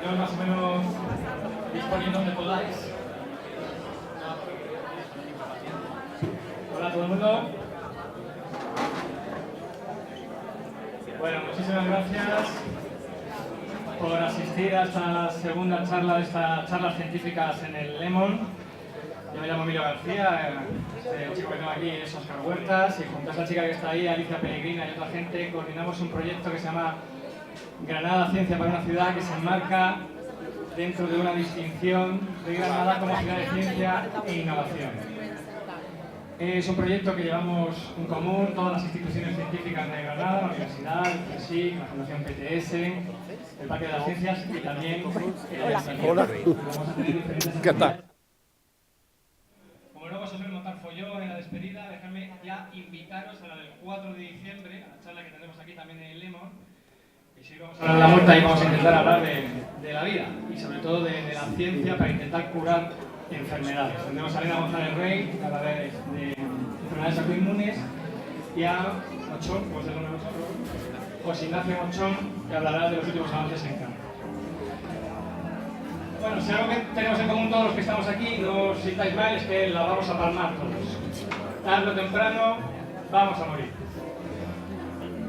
Yo más o menos disponiendo donde podáis. Hola a todo el mundo. Bueno, muchísimas gracias por asistir a esta segunda charla de estas charlas científicas en el Lemon. Yo me llamo Emilio García, el chico que tengo aquí es Óscar Huertas y junto a esa chica que está ahí, Alicia Pellegrina y otra gente, coordinamos un proyecto que se llama Granada Ciencia para una Ciudad, que se enmarca dentro de una distinción de Granada como ciudad de ciencia e innovación. Es un proyecto que llevamos en común todas las instituciones científicas de Granada, la Universidad, el CSIC, la Fundación PTS, el Parque de las Ciencias y también el Ayuntamiento. Hola. Vamos a tener diferentes ¿Qué tal? actividades. Como luego se suele montar follón en la despedida, dejadme ya invitaros a la del 4 de diciembre, a la charla que tendremos aquí también en el Lemon. Y sí, vamos a hablar de la muerte y vamos a intentar hablar de la vida y sobre todo de la ciencia para intentar curar enfermedades. Tendremos a Elena González Rey, que hablará de enfermedades autoinmunes, y a Mochón, pues de nombre José Ignacio Mochón, que hablará de los últimos avances en cáncer. Bueno, si algo que tenemos en común todos los que estamos aquí, no os sintáis mal, es que la vamos a palmar todos. Tarde o temprano vamos a morir.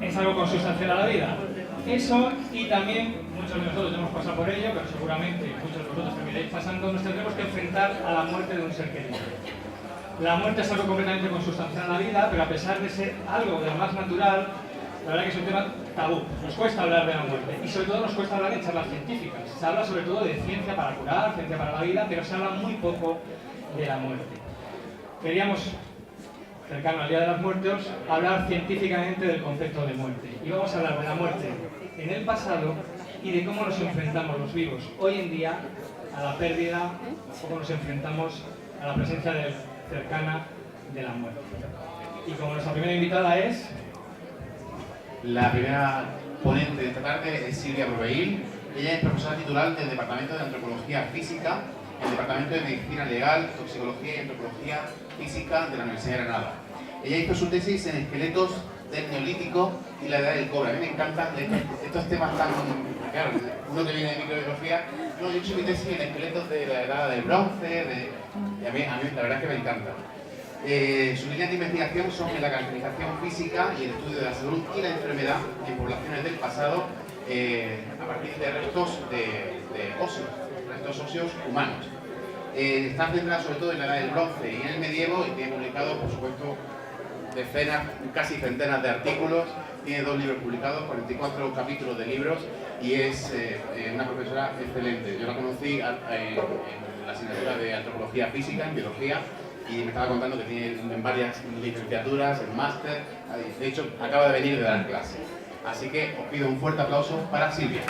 Es algo consustancial a la vida. Eso, y también muchos de nosotros hemos pasado por ello, pero seguramente muchos de vosotros terminaréis pasando, nos tendremos que enfrentar a la muerte de un ser querido. La muerte es algo completamente consustancial a la vida, pero a pesar de ser algo de lo más natural, la verdad que es un tema tabú. Nos cuesta hablar de la muerte y sobre todo nos cuesta hablar en charlas científicas. Se habla sobre todo de ciencia para curar, ciencia para la vida, pero se habla muy poco de la muerte. Queríamos, cercano al Día de los Muertos, hablar científicamente del concepto de muerte. Y vamos a hablar de la muerte en el pasado y de cómo nos enfrentamos los vivos hoy en día a la pérdida, cómo nos enfrentamos a la presencia cercana de la muerte. Y como nuestra primera invitada es... La primera ponente de esta tarde es Silvia Proveil. Ella es profesora titular del Departamento de Antropología Física, el Departamento de Medicina Legal, Toxicología y Antropología Física de la Universidad de Granada. Ella hizo su tesis en esqueletos del Neolítico y la Edad del Cobre. A mí me encantan estos temas tan... Claro, uno que viene de microbiología. No, yo he hecho mi tesis en esqueletos de la Edad del Bronce, y a mí la verdad es que me encanta. Sus líneas de investigación son en la caracterización física y el estudio de la salud y la enfermedad en poblaciones del pasado a partir de restos restos óseos humanos. Está centrada sobre todo en la Edad del Bronce y en el medievo y tiene publicado, por supuesto, decenas, casi centenas de artículos. Tiene 2 libros publicados, 44 capítulos de libros y es una profesora excelente. Yo la conocí en la asignatura de Antropología Física, en Biología, y me estaba contando que tiene en varias licenciaturas, en máster. De hecho, acaba de venir de dar clase. Así que os pido un fuerte aplauso para Silvia.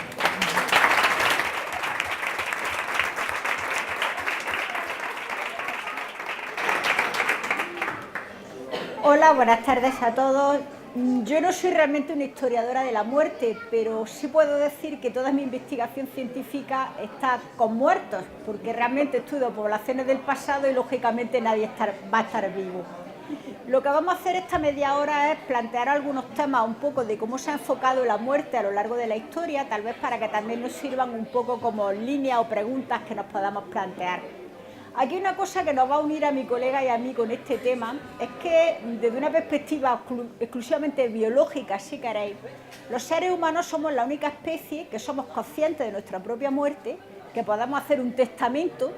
Hola, buenas tardes a todos. Yo no soy realmente una historiadora de la muerte, pero sí puedo decir que toda mi investigación científica está con muertos, porque realmente estudio poblaciones del pasado y lógicamente nadie va a estar vivo. Lo que vamos a hacer esta media hora es plantear algunos temas un poco de cómo se ha enfocado la muerte a lo largo de la historia, tal vez para que también nos sirvan un poco como líneas o preguntas que nos podamos plantear. Aquí una cosa que nos va a unir a mi colega y a mí con este tema es que desde una perspectiva exclusivamente biológica, si queréis, los seres humanos somos la única especie que somos conscientes de nuestra propia muerte, que podamos hacer un testamento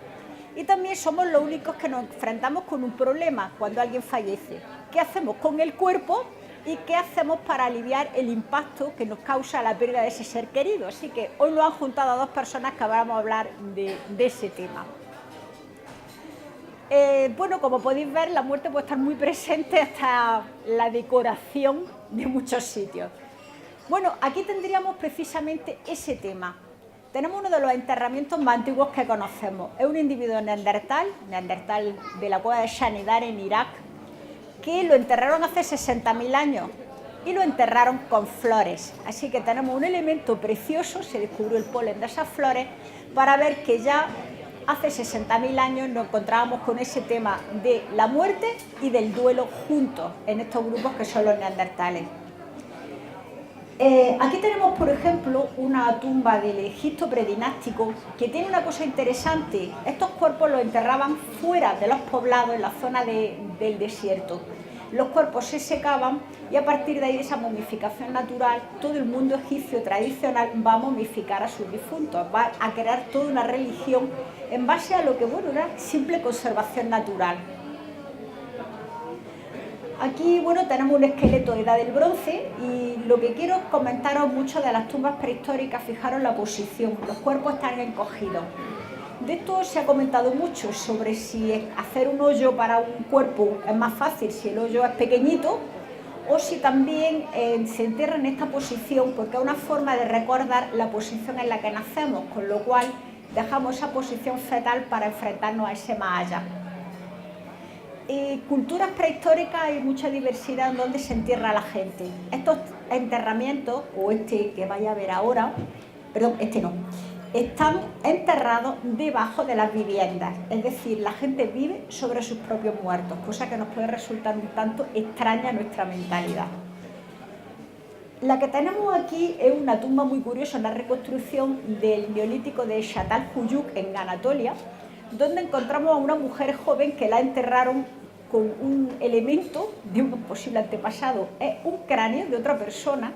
y también somos los únicos que nos enfrentamos con un problema cuando alguien fallece. ¿Qué hacemos con el cuerpo y qué hacemos para aliviar el impacto que nos causa la pérdida de ese ser querido? Así que hoy nos han juntado a 2 personas que vamos a hablar de ese tema. Bueno, como podéis ver, la muerte puede estar muy presente hasta la decoración de muchos sitios. Bueno, aquí tendríamos precisamente ese tema. Tenemos uno de los enterramientos más antiguos que conocemos. Es un individuo neandertal de la cueva de Shanidar en Irak, que lo enterraron hace 60.000 años y lo enterraron con flores. Así que tenemos un elemento precioso, se descubrió el polen de esas flores, para ver que ya hace 60.000 años nos encontrábamos con ese tema de la muerte y del duelo juntos en estos grupos que son los neandertales. Aquí tenemos, por ejemplo, una tumba del Egipto predinástico que tiene una cosa interesante. Estos cuerpos los enterraban fuera de los poblados, en la zona del desierto. Los cuerpos se secaban y a partir de ahí, de esa momificación natural, todo el mundo egipcio tradicional va a momificar a sus difuntos, va a crear toda una religión en base a lo que, bueno, era simple conservación natural. Aquí, bueno, tenemos un esqueleto de edad del bronce y lo que quiero es comentaros mucho de las tumbas prehistóricas. Fijaros la posición, los cuerpos están encogidos. De esto se ha comentado mucho sobre si hacer un hoyo para un cuerpo es más fácil si el hoyo es pequeñito o si también se entierra en esta posición, porque es una forma de recordar la posición en la que nacemos, con lo cual dejamos esa posición fetal para enfrentarnos a ese más allá. Culturas prehistóricas hay mucha diversidad en donde se entierra la gente. Estos enterramientos, o este que vaya a ver ahora, perdón, este no, están enterrados debajo de las viviendas, es decir, la gente vive sobre sus propios muertos, cosa que nos puede resultar un tanto extraña a nuestra mentalidad. La que tenemos aquí es una tumba muy curiosa, una reconstrucción del neolítico de Çatalhöyük en Anatolia, donde encontramos a una mujer joven que la enterraron con un elemento de un posible antepasado. Es un cráneo de otra persona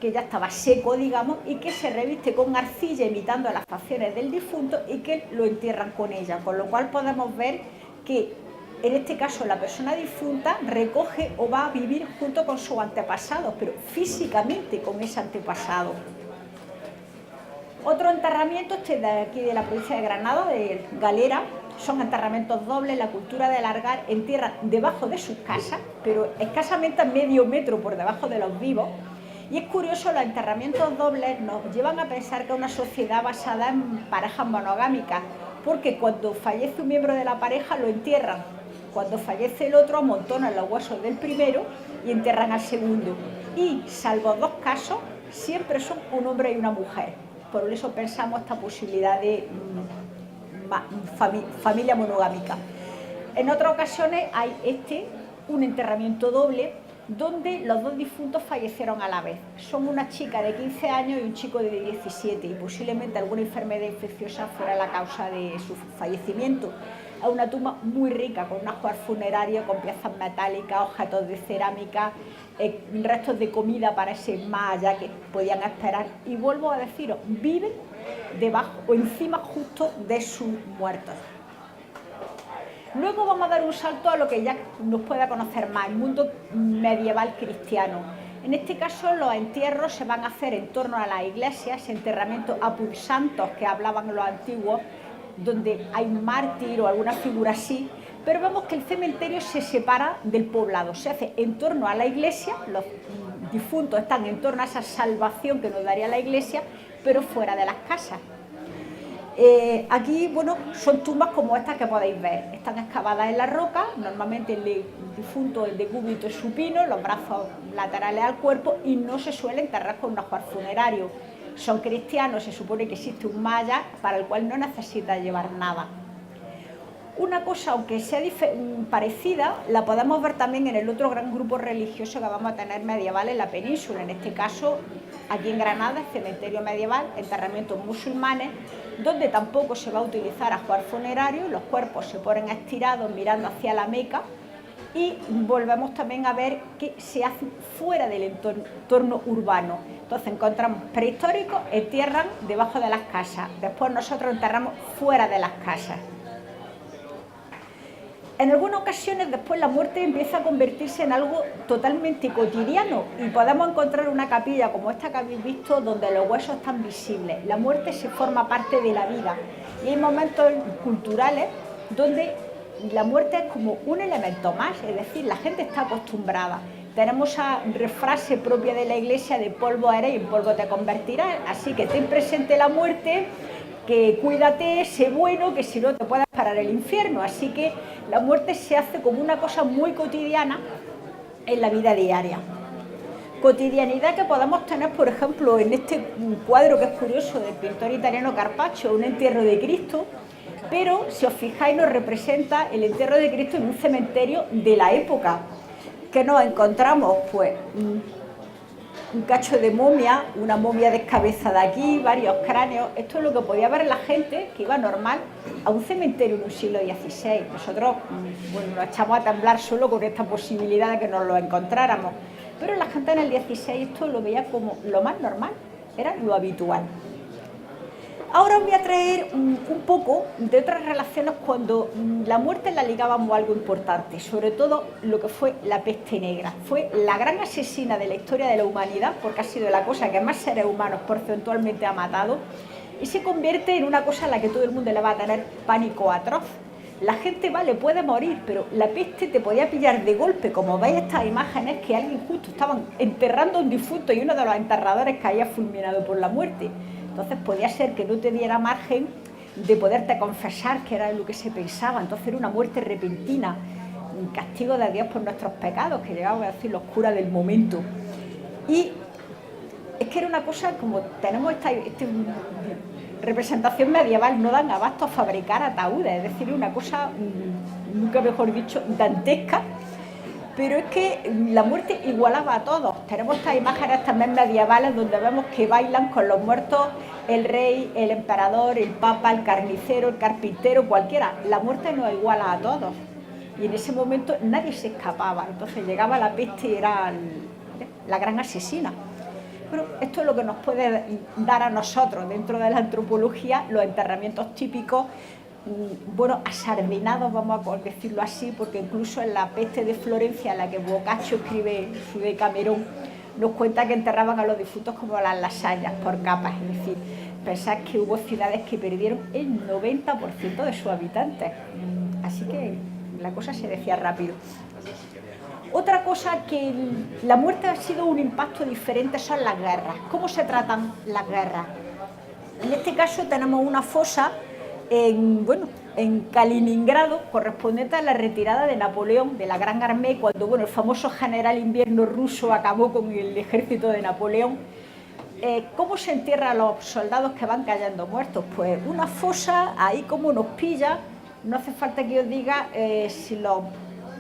que ya estaba seco, digamos, y que se reviste con arcilla imitando las facciones del difunto y que lo entierran con ella, con lo cual podemos ver que en este caso la persona difunta recoge o va a vivir junto con sus antepasados, pero físicamente con ese antepasado. Otro enterramiento, este de aquí de la provincia de Granada, de Galera, son enterramientos dobles. La cultura de Largar entierran debajo de sus casas, pero escasamente a medio metro por debajo de los vivos. Y es curioso, los enterramientos dobles nos llevan a pensar que es una sociedad basada en parejas monogámicas, porque cuando fallece un miembro de la pareja lo entierran, cuando fallece el otro amontonan los huesos del primero y entierran al segundo. Y salvo dos casos, siempre son un hombre y una mujer. Por eso pensamos esta posibilidad de familia monogámica. En otras ocasiones hay un enterramiento doble, donde los dos difuntos fallecieron a la vez. Son una chica de 15 años y un chico de 17 y posiblemente alguna enfermedad infecciosa fuera la causa de su fallecimiento. Es una tumba muy rica, con un ajuar funerario, con piezas metálicas, objetos de cerámica, restos de comida para ese más allá que podían esperar. Y vuelvo a deciros, viven debajo o encima justo de sus muertos. Luego vamos a dar un salto a lo que ya nos pueda conocer más, el mundo medieval cristiano. En este caso los entierros se van a hacer en torno a las iglesias, enterramientos apud santos que hablaban los antiguos, donde hay un mártir o alguna figura así, pero vemos que el cementerio se separa del poblado, se hace en torno a la iglesia, los difuntos están en torno a esa salvación que nos daría la iglesia, pero fuera de las casas. Aquí, bueno, son tumbas como estas que podéis ver, están excavadas en la roca, normalmente el difunto, el decúbito es supino, los brazos laterales al cuerpo y no se suele enterrar con un ajuar funerario. Son cristianos, se supone que existe un maya para el cual no necesita llevar nada. Una cosa, aunque sea parecida, la podemos ver también en el otro gran grupo religioso que vamos a tener medieval en la península, en este caso aquí en Granada, el cementerio medieval, enterramientos musulmanes, donde tampoco se va a utilizar ajuar funerario, los cuerpos se ponen estirados mirando hacia la Meca y volvemos también a ver que se hace fuera del entorno urbano. Entonces encontramos prehistóricos, entierran debajo de las casas, después nosotros enterramos fuera de las casas. En algunas ocasiones después la muerte empieza a convertirse en algo totalmente cotidiano y podemos encontrar una capilla como esta que habéis visto donde los huesos están visibles. La muerte se forma parte de la vida y hay momentos culturales donde la muerte es como un elemento más, es decir, la gente está acostumbrada. Tenemos esa frase propia de la iglesia de polvo eres y en polvo te convertirás, así que ten presente la muerte, que cuídate, sé bueno, que si no te puedes parar el infierno. Así que la muerte se hace como una cosa muy cotidiana en la vida diaria. Cotidianidad que podemos tener, por ejemplo, en este cuadro que es curioso del pintor italiano Carpaccio, un entierro de Cristo, pero si os fijáis nos representa el entierro de Cristo en un cementerio de la época. ¿Qué nos encontramos? Pues un cacho de momia, una momia descabezada aquí, varios cráneos. Esto es lo que podía ver la gente que iba normal a un cementerio en un siglo XVI. Nosotros, bueno, nos echamos a temblar solo con esta posibilidad de que nos lo encontráramos. Pero la gente en el XVI esto lo veía como lo más normal, era lo habitual. Ahora os voy a traer un poco de otras relaciones cuando la muerte la ligábamos a algo importante, sobre todo lo que fue la peste negra. Fue la gran asesina de la historia de la humanidad, porque ha sido la cosa que más seres humanos porcentualmente ha matado, y se convierte en una cosa a la que todo el mundo le va a tener pánico atroz. La gente, vale, puede morir, pero la peste te podía pillar de golpe, como veis estas imágenes, que alguien justo estaban enterrando a un difunto y uno de los enterradores caía fulminado por la muerte. Entonces podía ser que no te diera margen de poderte confesar, que era lo que se pensaba. Entonces era una muerte repentina, un castigo de Dios por nuestros pecados, que llegaban a decir los curas del momento. Y es que era una cosa como tenemos esta representación medieval, no dan abasto a fabricar ataúdes, es decir, una cosa, nunca mejor dicho, dantesca. Pero es que la muerte igualaba a todos. Tenemos estas imágenes también medievales donde vemos que bailan con los muertos el rey, el emperador, el papa, el carnicero, el carpintero, cualquiera. La muerte nos iguala a todos. Y en ese momento nadie se escapaba. Entonces llegaba la peste y era la gran asesina. Pero esto es lo que nos puede dar a nosotros, dentro de la antropología, los enterramientos típicos, bueno, asardinados, vamos a decirlo así, porque incluso en la peste de Florencia, en la que Boccaccio escribe su Decamerón, nos cuenta que enterraban a los difuntos como las lasañas, por capas. Es decir, pensad que hubo ciudades que perdieron el 90% de sus habitantes. Así que la cosa se decía rápido. Otra cosa que la muerte ha sido un impacto diferente son las guerras. ¿Cómo se tratan las guerras? En este caso tenemos una fosa en Kaliningrado, correspondiente a la retirada de Napoleón de la Gran Armée, cuando el famoso general invierno ruso acabó con el ejército de Napoleón. ¿Cómo se entierran a los soldados que van cayendo muertos? Pues una fosa, ahí como nos pilla, no hace falta que os diga si los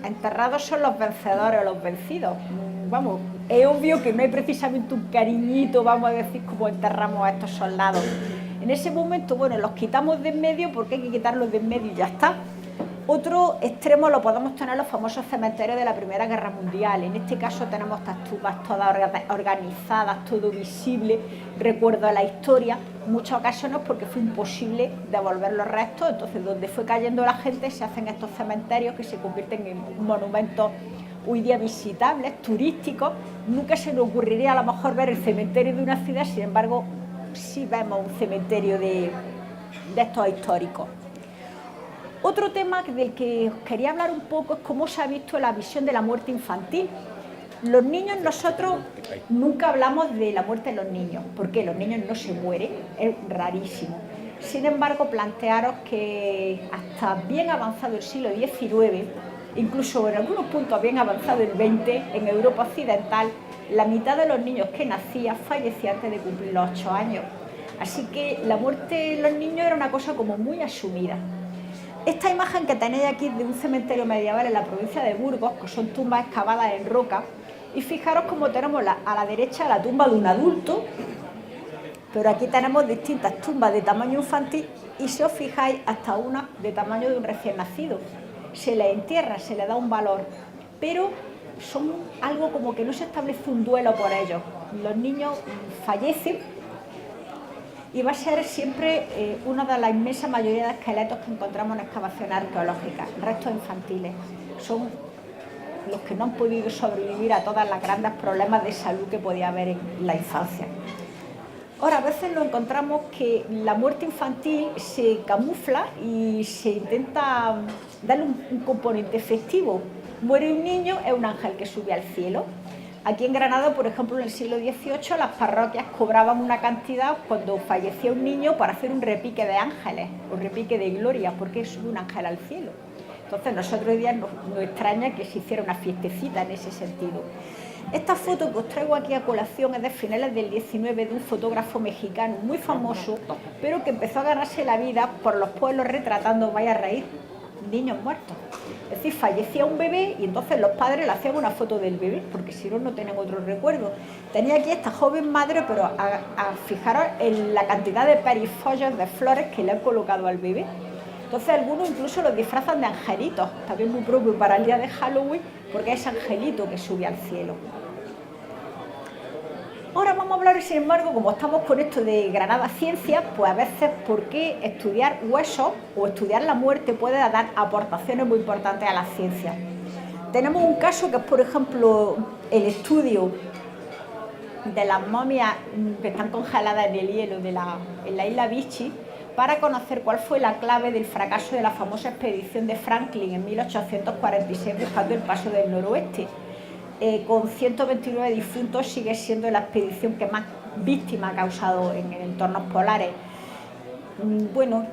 enterrados son los vencedores o los vencidos. Vamos, es obvio que no hay precisamente un cariñito, vamos a decir, como enterramos a estos soldados. En ese momento, los quitamos de en medio porque hay que quitarlos de en medio y ya está. Otro extremo lo podemos tener en los famosos cementerios de la Primera Guerra Mundial. En este caso tenemos estas tumbas todas organizadas, todo visible, recuerdo a la historia, en muchas ocasiones porque fue imposible devolver los restos. Entonces, donde fue cayendo la gente, se hacen estos cementerios que se convierten en monumentos hoy día visitables, turísticos. Nunca se nos ocurriría a lo mejor ver el cementerio de una ciudad, sin embargo, sí vemos un cementerio de estos históricos. Otro tema del que os quería hablar un poco es cómo se ha visto la visión de la muerte infantil. Los niños, nosotros nunca hablamos de la muerte de los niños, porque los niños no se mueren, es rarísimo. Sin embargo, plantearos que hasta bien avanzado el siglo XIX, incluso en algunos puntos bien avanzado el XX, en Europa occidental, la mitad de los niños que nacían fallecían antes de cumplir los 8 años. Así que la muerte de los niños era una cosa como muy asumida. Esta imagen que tenéis aquí de un cementerio medieval en la provincia de Burgos, que son tumbas excavadas en roca, y fijaros cómo tenemos a la derecha la tumba de un adulto, pero aquí tenemos distintas tumbas de tamaño infantil y si os fijáis hasta una de tamaño de un recién nacido. Se les entierra, se les da un valor, pero son algo como que no se establece un duelo por ellos. Los niños fallecen y va a ser siempre una de la inmensa mayoría de esqueletos que encontramos en excavaciones arqueológicas, restos infantiles. Son los que no han podido sobrevivir a todos los grandes problemas de salud que podía haber en la infancia. Ahora, a veces nos encontramos que la muerte infantil se camufla y se intenta darle un componente festivo. Muere un niño, es un ángel que sube al cielo. Aquí en Granada, por ejemplo, en el siglo XVIII, las parroquias cobraban una cantidad cuando fallecía un niño para hacer un repique de ángeles, o repique de gloria, porque sube un ángel al cielo. Entonces, nosotros hoy día nos extraña que se hiciera una fiestecita en ese sentido. Esta foto que os traigo aquí a colación es de finales del XIX, de un fotógrafo mexicano muy famoso, pero que empezó a ganarse la vida por los pueblos retratando, vaya a reír, niños muertos. Es decir, fallecía un bebé y entonces los padres le hacían una foto del bebé, porque si no, no tenían otro recuerdo. Tenía aquí esta joven madre, pero a fijaros en la cantidad de perifollos de flores que le han colocado al bebé. Entonces algunos incluso los disfrazan de angelitos, también muy propio para el día de Halloween, porque es angelito que sube al cielo. Ahora vamos a hablar, sin embargo, como estamos con esto de Granada Ciencia, pues a veces por qué estudiar huesos o estudiar la muerte puede dar aportaciones muy importantes a la ciencia. Tenemos un caso que es, por ejemplo, el estudio de las momias que están congeladas en el hielo en la isla Vichy, para conocer cuál fue la clave del fracaso de la famosa expedición de Franklin en 1846 buscando el paso del noroeste. Con 129 difuntos sigue siendo la expedición que más víctimas ha causado en entornos polares. Bueno,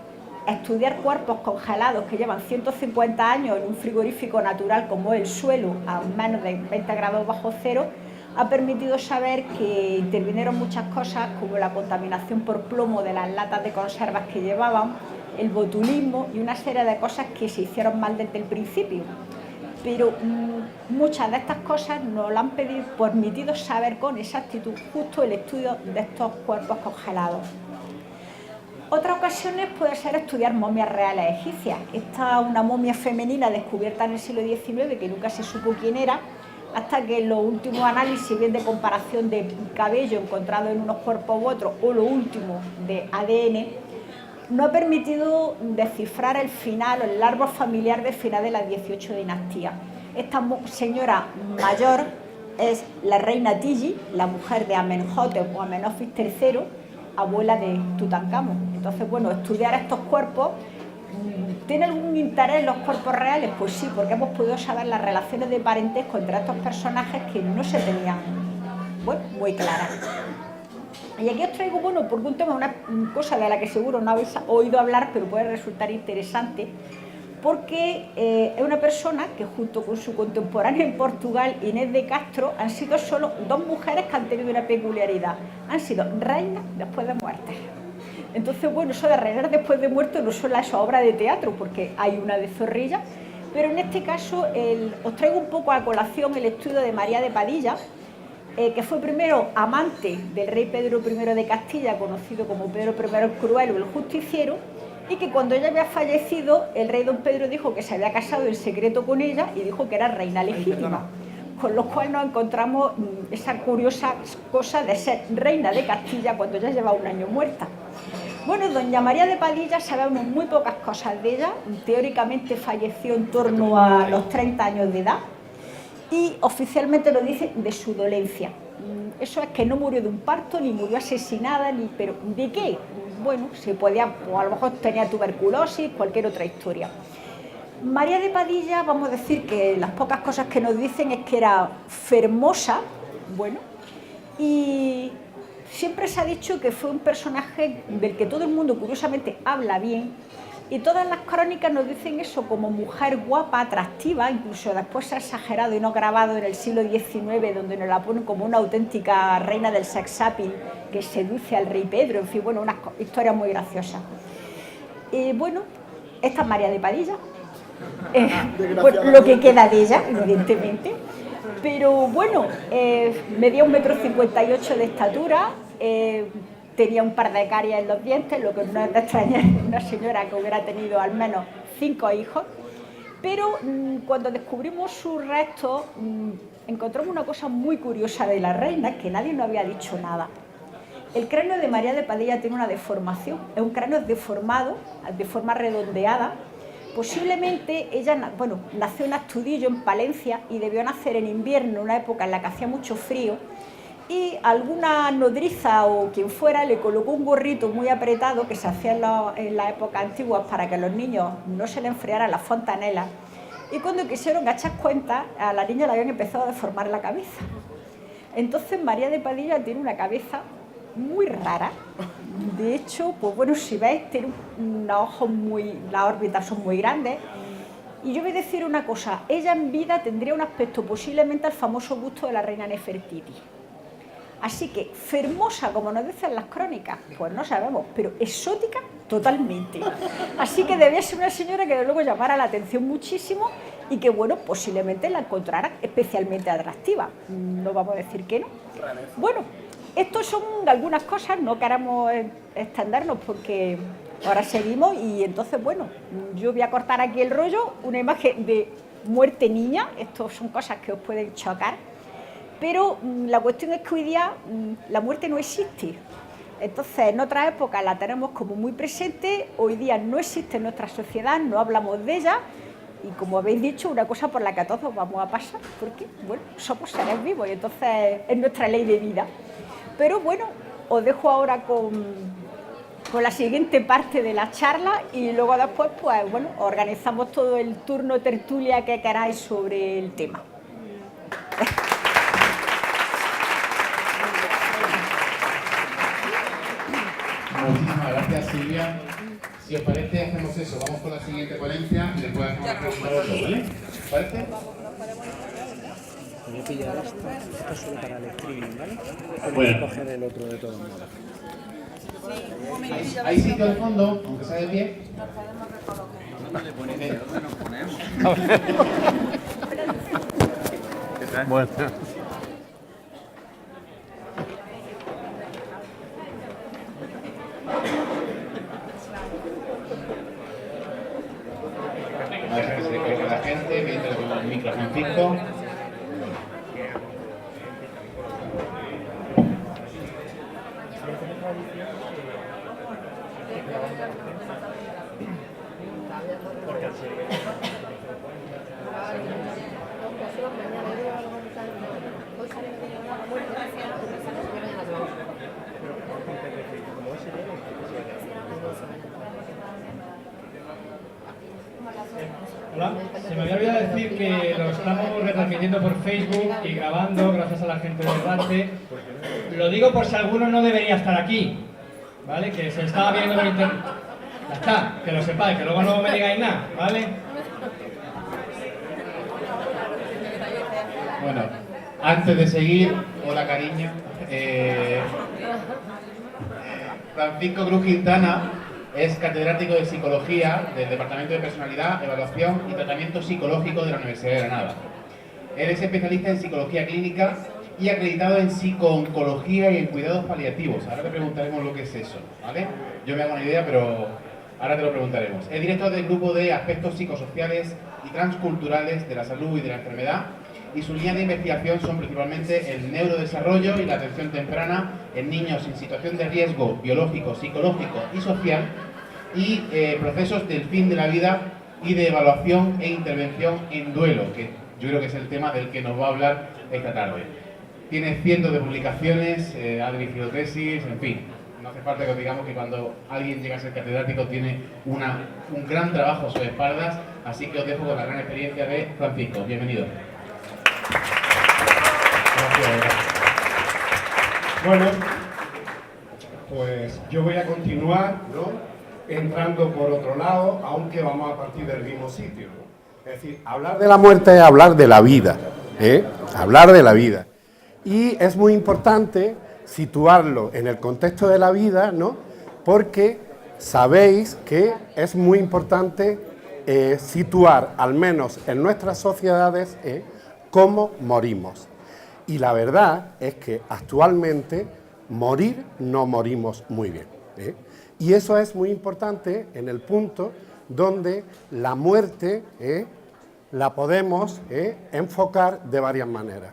estudiar cuerpos congelados que llevan 150 años en un frigorífico natural como es el suelo, a menos de 20 grados bajo cero, ha permitido saber que intervinieron muchas cosas como la contaminación por plomo de las latas de conservas que llevaban, el botulismo y una serie de cosas que se hicieron mal desde el principio. Pero muchas de estas cosas nos lo han permitido saber con exactitud justo el estudio de estos cuerpos congelados. Otras ocasiones puede ser estudiar momias reales egipcias. Esta es una momia femenina descubierta en el siglo XIX que nunca se supo quién era, hasta que los últimos análisis, bien de comparación de cabello encontrado en unos cuerpos u otros, o lo último de ADN, no ha permitido descifrar el final, el árbol familiar del final de las 18 dinastías. Esta señora mayor es la reina Tigi, la mujer de Amenhotep o Amenofis III, abuela de Tutankamón. Entonces, bueno, estudiar estos cuerpos, ¿tiene algún interés los cuerpos reales? Pues sí, porque hemos podido saber las relaciones de parentesco entre estos personajes que no se tenían, bueno, muy claras. Y aquí os traigo, bueno, porque un tema, una cosa de la que seguro no habéis oído hablar, pero puede resultar interesante, porque es una persona que junto con su contemporánea en Portugal, Inés de Castro, han sido solo dos mujeres que han tenido una peculiaridad. Han sido reinas después de muertes. Entonces, bueno, eso de reinar después de muertos no solo es obra de teatro, porque hay una de Zorrilla, pero en este caso os traigo un poco a colación el estudio de María de Padilla, que fue primero amante del rey Pedro I de Castilla, conocido como Pedro I el Cruel o el Justiciero, y que cuando ella había fallecido, el rey don Pedro dijo que se había casado en secreto con ella y dijo que era reina legítima, con lo cual nos encontramos esa curiosa cosa de ser reina de Castilla cuando ya lleva un año muerta. Bueno, doña María de Padilla sabemos muy pocas cosas de ella. Teóricamente falleció en torno a los 30 años de edad y oficialmente lo dice de su dolencia. Eso es que no murió de un parto, ni murió asesinada, pero ¿de qué? Bueno, se podía, o a lo mejor tenía tuberculosis, cualquier otra historia. María de Padilla, vamos a decir que las pocas cosas que nos dicen es que era fermosa, bueno, y siempre se ha dicho que fue un personaje del que todo el mundo curiosamente habla bien, y todas las crónicas nos dicen eso como mujer guapa, atractiva, incluso después se ha exagerado y no grabado en el siglo XIX, donde nos la ponen como una auténtica reina del sex appeal que seduce al rey Pedro, en fin, bueno, unas historias muy graciosas. Bueno, esta es María de Padilla, bueno, lo que queda de ella, evidentemente, pero bueno, medía 1,58 m de estatura, tenía un par de caries en los dientes, lo que no es de extrañar una señora que hubiera tenido al menos 5 hijos, pero cuando descubrimos sus restos encontramos una cosa muy curiosa de la reina, que nadie nos había dicho nada. El cráneo de María de Padilla tiene una deformación, es un cráneo deformado, de forma redondeada. Posiblemente ella, bueno, nació en Astudillo, en Palencia, y debió nacer en invierno, en una época en la que hacía mucho frío, y alguna nodriza o quien fuera le colocó un gorrito muy apretado que se hacía en la época antigua para que a los niños no se le enfriaran las fontanelas, y cuando quisieron echar cuenta, a la niña le habían empezado a deformar la cabeza. Entonces María de Padilla tiene una cabeza muy rara. De hecho, pues bueno, si veis, tiene unos ojos las órbitas son muy grandes. Y yo voy a decir una cosa, ella en vida tendría un aspecto posiblemente al famoso gusto de la reina Nefertiti. Así que, fermosa, como nos dicen las crónicas, pues no sabemos, pero exótica totalmente. Así que debía ser una señora que de luego llamara la atención muchísimo y que, bueno, posiblemente la encontraran especialmente atractiva. No vamos a decir que no. Bueno, estos son algunas cosas, no queremos extendernos porque ahora seguimos y entonces, bueno, yo voy a cortar aquí el rollo, una imagen de muerte niña, esto son cosas que os pueden chocar, pero la cuestión es que hoy día la muerte no existe. Entonces, en otras épocas la tenemos como muy presente, hoy día no existe en nuestra sociedad, no hablamos de ella, y como habéis dicho, una cosa por la que todos vamos a pasar, porque, bueno, somos seres vivos y entonces es nuestra ley de vida. Pero bueno, os dejo ahora con la siguiente parte de la charla y luego después, pues bueno, organizamos todo el turno tertulia que queráis sobre el tema. Muchísimas gracias, Silvia. Si os parece, hacemos eso. Vamos con la siguiente ponencia y después hacemos la pregunta de otro, ¿vale? ¿Os parece? Voy a pillar esto es solo para el streaming, ¿vale? Bueno. Voy a coger el otro de todos modos. ¿Hay sitio al fondo, aunque sea de pie? Bueno. A dejar que se le caiga la gente, mientras con el micro Francisco. Hola, se me había olvidado decir que lo estamos retransmitiendo por Facebook y grabando gracias a la gente del Debate. Lo digo por si alguno no debería estar aquí, ¿vale? Que se estaba viendo por internet. Ya está, que lo sepáis, que luego no me digáis nada, ¿vale? Bueno, antes de seguir, hola cariño. Francisco Cruz Quintana es catedrático de Psicología del Departamento de Personalidad, Evaluación y Tratamiento Psicológico de la Universidad de Granada. Él es especialista en Psicología Clínica y acreditado en Psico-Oncología y en Cuidados Paliativos. Ahora te preguntaremos lo que es eso, ¿vale? Yo me hago una idea, pero ahora te lo preguntaremos. Es director del Grupo de Aspectos Psicosociales y Transculturales de la Salud y de la Enfermedad, y su línea de investigación son principalmente el neurodesarrollo y la atención temprana en niños en situación de riesgo biológico, psicológico y social, y procesos del fin de la vida y de evaluación e intervención en duelo, que yo creo que es el tema del que nos va a hablar esta tarde. Tiene cientos de publicaciones, ha dirigido tesis, en fin. No hace falta que os digamos que cuando alguien llega a ser catedrático tiene un gran trabajo a sus espaldas, así que os dejo con la gran experiencia de Francisco. Bienvenido. Gracias. Bueno, pues yo voy a continuar, ¿no?, entrando por otro lado, aunque vamos a partir del mismo sitio, ¿no? Es decir, hablar de la muerte es hablar de la vida, hablar de la vida. Y es muy importante situarlo en el contexto de la vida, ¿no?, porque sabéis que es muy importante situar, al menos en nuestras sociedades, cómo morimos. Y la verdad es que actualmente morir no morimos muy bien, Y eso es muy importante en el punto donde la muerte la podemos enfocar de varias maneras.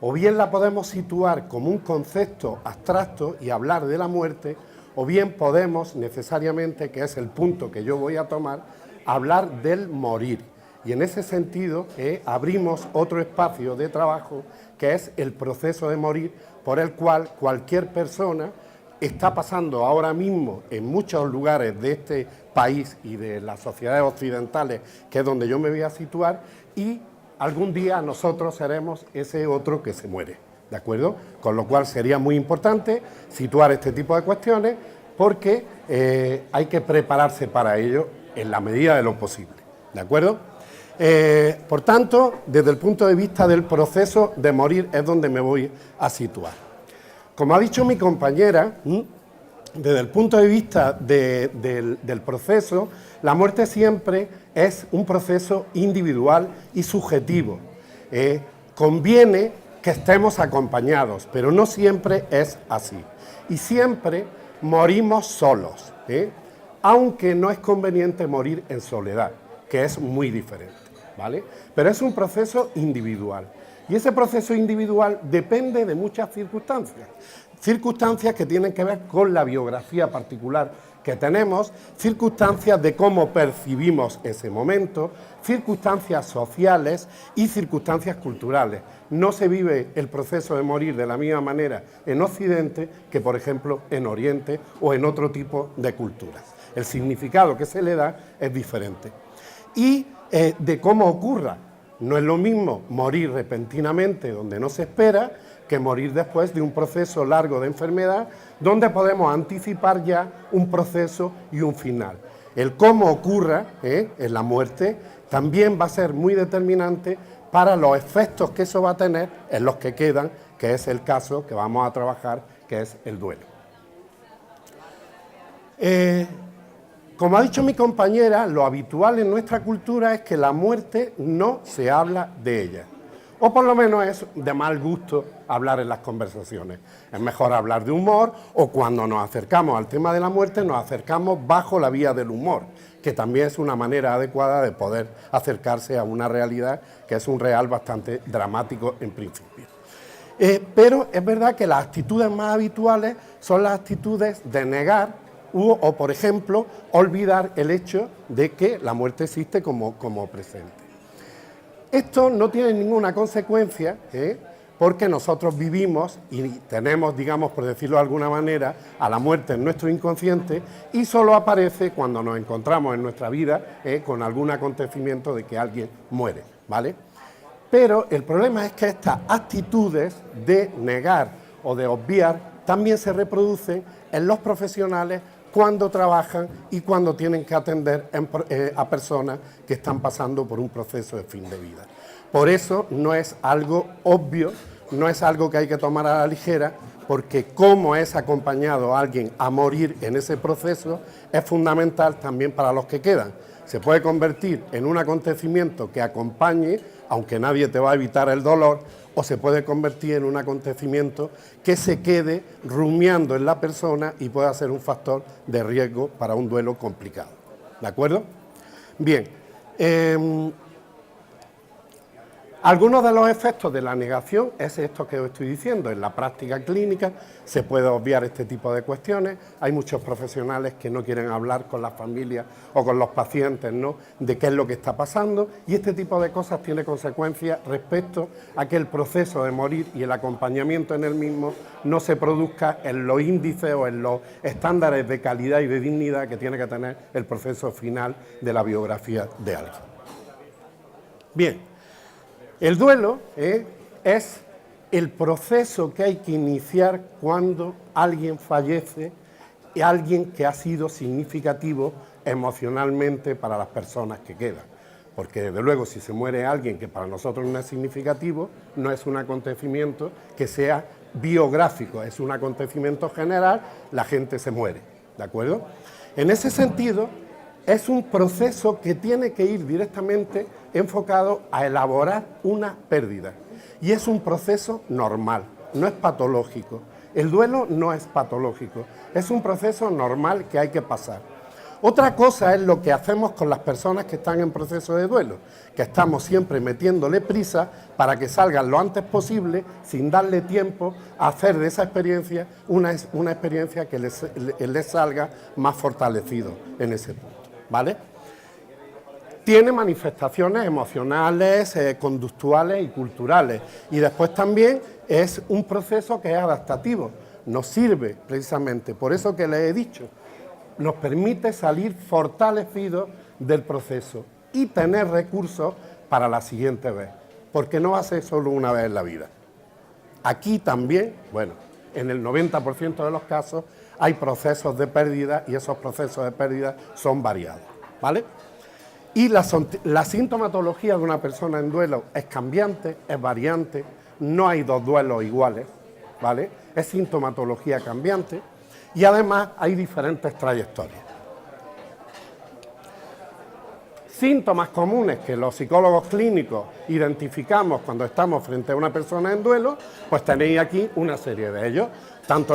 O bien la podemos situar como un concepto abstracto y hablar de la muerte, o bien podemos necesariamente, que es el punto que yo voy a tomar, hablar del morir. Y en ese sentido abrimos otro espacio de trabajo que es el proceso de morir, por el cual cualquier persona está pasando ahora mismo en muchos lugares de este país y de las sociedades occidentales, que es donde yo me voy a situar, y algún día nosotros seremos ese otro que se muere, ¿de acuerdo? Con lo cual sería muy importante situar este tipo de cuestiones porque hay que prepararse para ello en la medida de lo posible, ¿de acuerdo? Por tanto, desde el punto de vista del proceso de morir es donde me voy a situar. Como ha dicho mi compañera, desde el punto de vista del proceso, la muerte siempre es un proceso individual y subjetivo. Conviene que estemos acompañados, pero no siempre es así. Y siempre morimos solos, aunque no es conveniente morir en soledad, que es muy diferente, ¿vale? Pero es un proceso individual. Y ese proceso individual depende de muchas circunstancias. Circunstancias que tienen que ver con la biografía particular que tenemos, circunstancias de cómo percibimos ese momento, circunstancias sociales y circunstancias culturales. No se vive el proceso de morir de la misma manera en Occidente que, por ejemplo, en Oriente o en otro tipo de culturas. El significado que se le da es diferente. Y de cómo ocurra. No es lo mismo morir repentinamente donde no se espera que morir después de un proceso largo de enfermedad donde podemos anticipar ya un proceso y un final. El cómo ocurra en la muerte también va a ser muy determinante para los efectos que eso va a tener en los que quedan, que es el caso que vamos a trabajar, que es el duelo. Como ha dicho mi compañera, lo habitual en nuestra cultura es que la muerte no se habla de ella. O por lo menos es de mal gusto hablar en las conversaciones. Es mejor hablar de humor, o cuando nos acercamos al tema de la muerte nos acercamos bajo la vía del humor, que también es una manera adecuada de poder acercarse a una realidad que es un real bastante dramático en principio. Pero es verdad que las actitudes más habituales son las actitudes de negar o, por ejemplo, olvidar el hecho de que la muerte existe como presente. Esto no tiene ninguna consecuencia, porque nosotros vivimos y tenemos, digamos, por decirlo de alguna manera, a la muerte en nuestro inconsciente y solo aparece cuando nos encontramos en nuestra vida con algún acontecimiento de que alguien muere, ¿vale? Pero el problema es que estas actitudes de negar o de obviar también se reproducen en los profesionales cuando trabajan y cuando tienen que atender a personas que están pasando por un proceso de fin de vida. Por eso no es algo obvio, no es algo que hay que tomar a la ligera, porque cómo es acompañado a alguien a morir en ese proceso es fundamental también para los que quedan. Se puede convertir en un acontecimiento que acompañe, aunque nadie te va a evitar el dolor, o se puede convertir en un acontecimiento que se quede rumiando en la persona y pueda ser un factor de riesgo para un duelo complicado. ¿De acuerdo? Bien. Algunos de los efectos de la negación es esto que os estoy diciendo. En la práctica clínica se puede obviar este tipo de cuestiones. Hay muchos profesionales que no quieren hablar con las familias o con los pacientes, ¿no?, de qué es lo que está pasando, y este tipo de cosas tiene consecuencias respecto a que el proceso de morir y el acompañamiento en el mismo no se produzca en los índices o en los estándares de calidad y de dignidad que tiene que tener el proceso final de la biografía de alguien. Bien. El duelo es el proceso que hay que iniciar cuando alguien fallece, y alguien que ha sido significativo emocionalmente para las personas que quedan. Porque desde luego si se muere alguien que para nosotros no es significativo, no es un acontecimiento que sea biográfico, es un acontecimiento general, la gente se muere, ¿de acuerdo? En ese sentido, es un proceso que tiene que ir directamente enfocado a elaborar una pérdida. Y es un proceso normal, no es patológico. El duelo no es patológico, es un proceso normal que hay que pasar. Otra cosa es lo que hacemos con las personas que están en proceso de duelo, que estamos siempre metiéndole prisa para que salgan lo antes posible, sin darle tiempo a hacer de esa experiencia una experiencia que les salga más fortalecido en ese punto. ¿Vale? Tiene manifestaciones emocionales, conductuales y culturales. Y después también es un proceso que es adaptativo. Nos sirve precisamente, por eso que les he dicho, nos permite salir fortalecidos del proceso y tener recursos para la siguiente vez. Porque no va a ser solo una vez en la vida. Aquí también, bueno, en el 90% de los casos, hay procesos de pérdida y esos procesos de pérdida son variados, ¿vale? Y la sintomatología de una persona en duelo es cambiante, es variante, no hay dos duelos iguales, ¿vale? Es sintomatología cambiante Y además hay diferentes trayectorias. Síntomas comunes que los psicólogos clínicos identificamos cuando estamos frente a una persona en duelo, pues tenéis aquí una serie de ellos. Tanto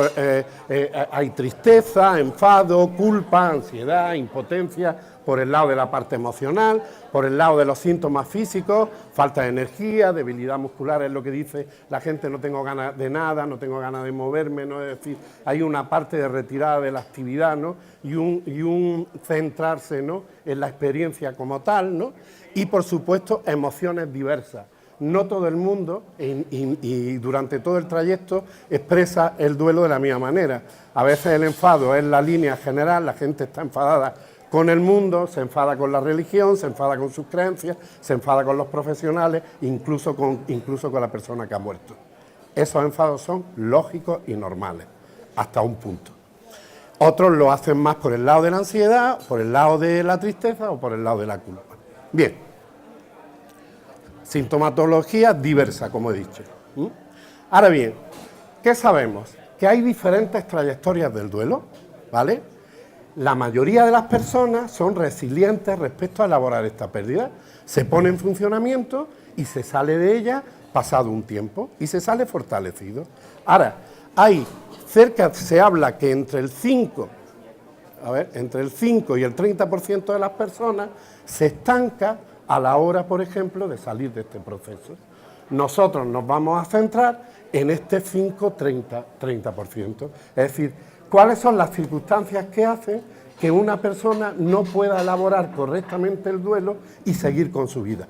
hay tristeza, enfado, culpa, ansiedad, impotencia, por el lado de la parte emocional, por el lado de los síntomas físicos, falta de energía, debilidad muscular, es lo que dice la gente, no tengo ganas de nada, no tengo ganas de moverme, ¿no? Es decir, hay una parte de retirada de la actividad, ¿no? y un centrarse, ¿no?, en la experiencia como tal, ¿no? Y por supuesto emociones diversas. No todo el mundo, y durante todo el trayecto, expresa el duelo de la misma manera. A veces el enfado es la línea general, la gente está enfadada con el mundo, se enfada con la religión, se enfada con sus creencias, se enfada con los profesionales, incluso con la persona que ha muerto. Esos enfados son lógicos y normales, hasta un punto. Otros lo hacen más por el lado de la ansiedad, por el lado de la tristeza o por el lado de la culpa. Bien. Sintomatología diversa, como he dicho. Ahora bien, ¿qué sabemos? Que hay diferentes trayectorias del duelo, ¿vale? La mayoría de las personas son resilientes respecto a elaborar esta pérdida. Se pone en funcionamiento y se sale de ella pasado un tiempo y se sale fortalecido. Ahora, se habla que entre el 5 y el 30% de las personas se estanca a la hora, por ejemplo, de salir de este proceso. Nosotros nos vamos a centrar en este 5-30%. Es decir, ¿cuáles son las circunstancias que hacen que una persona no pueda elaborar correctamente el duelo y seguir con su vida?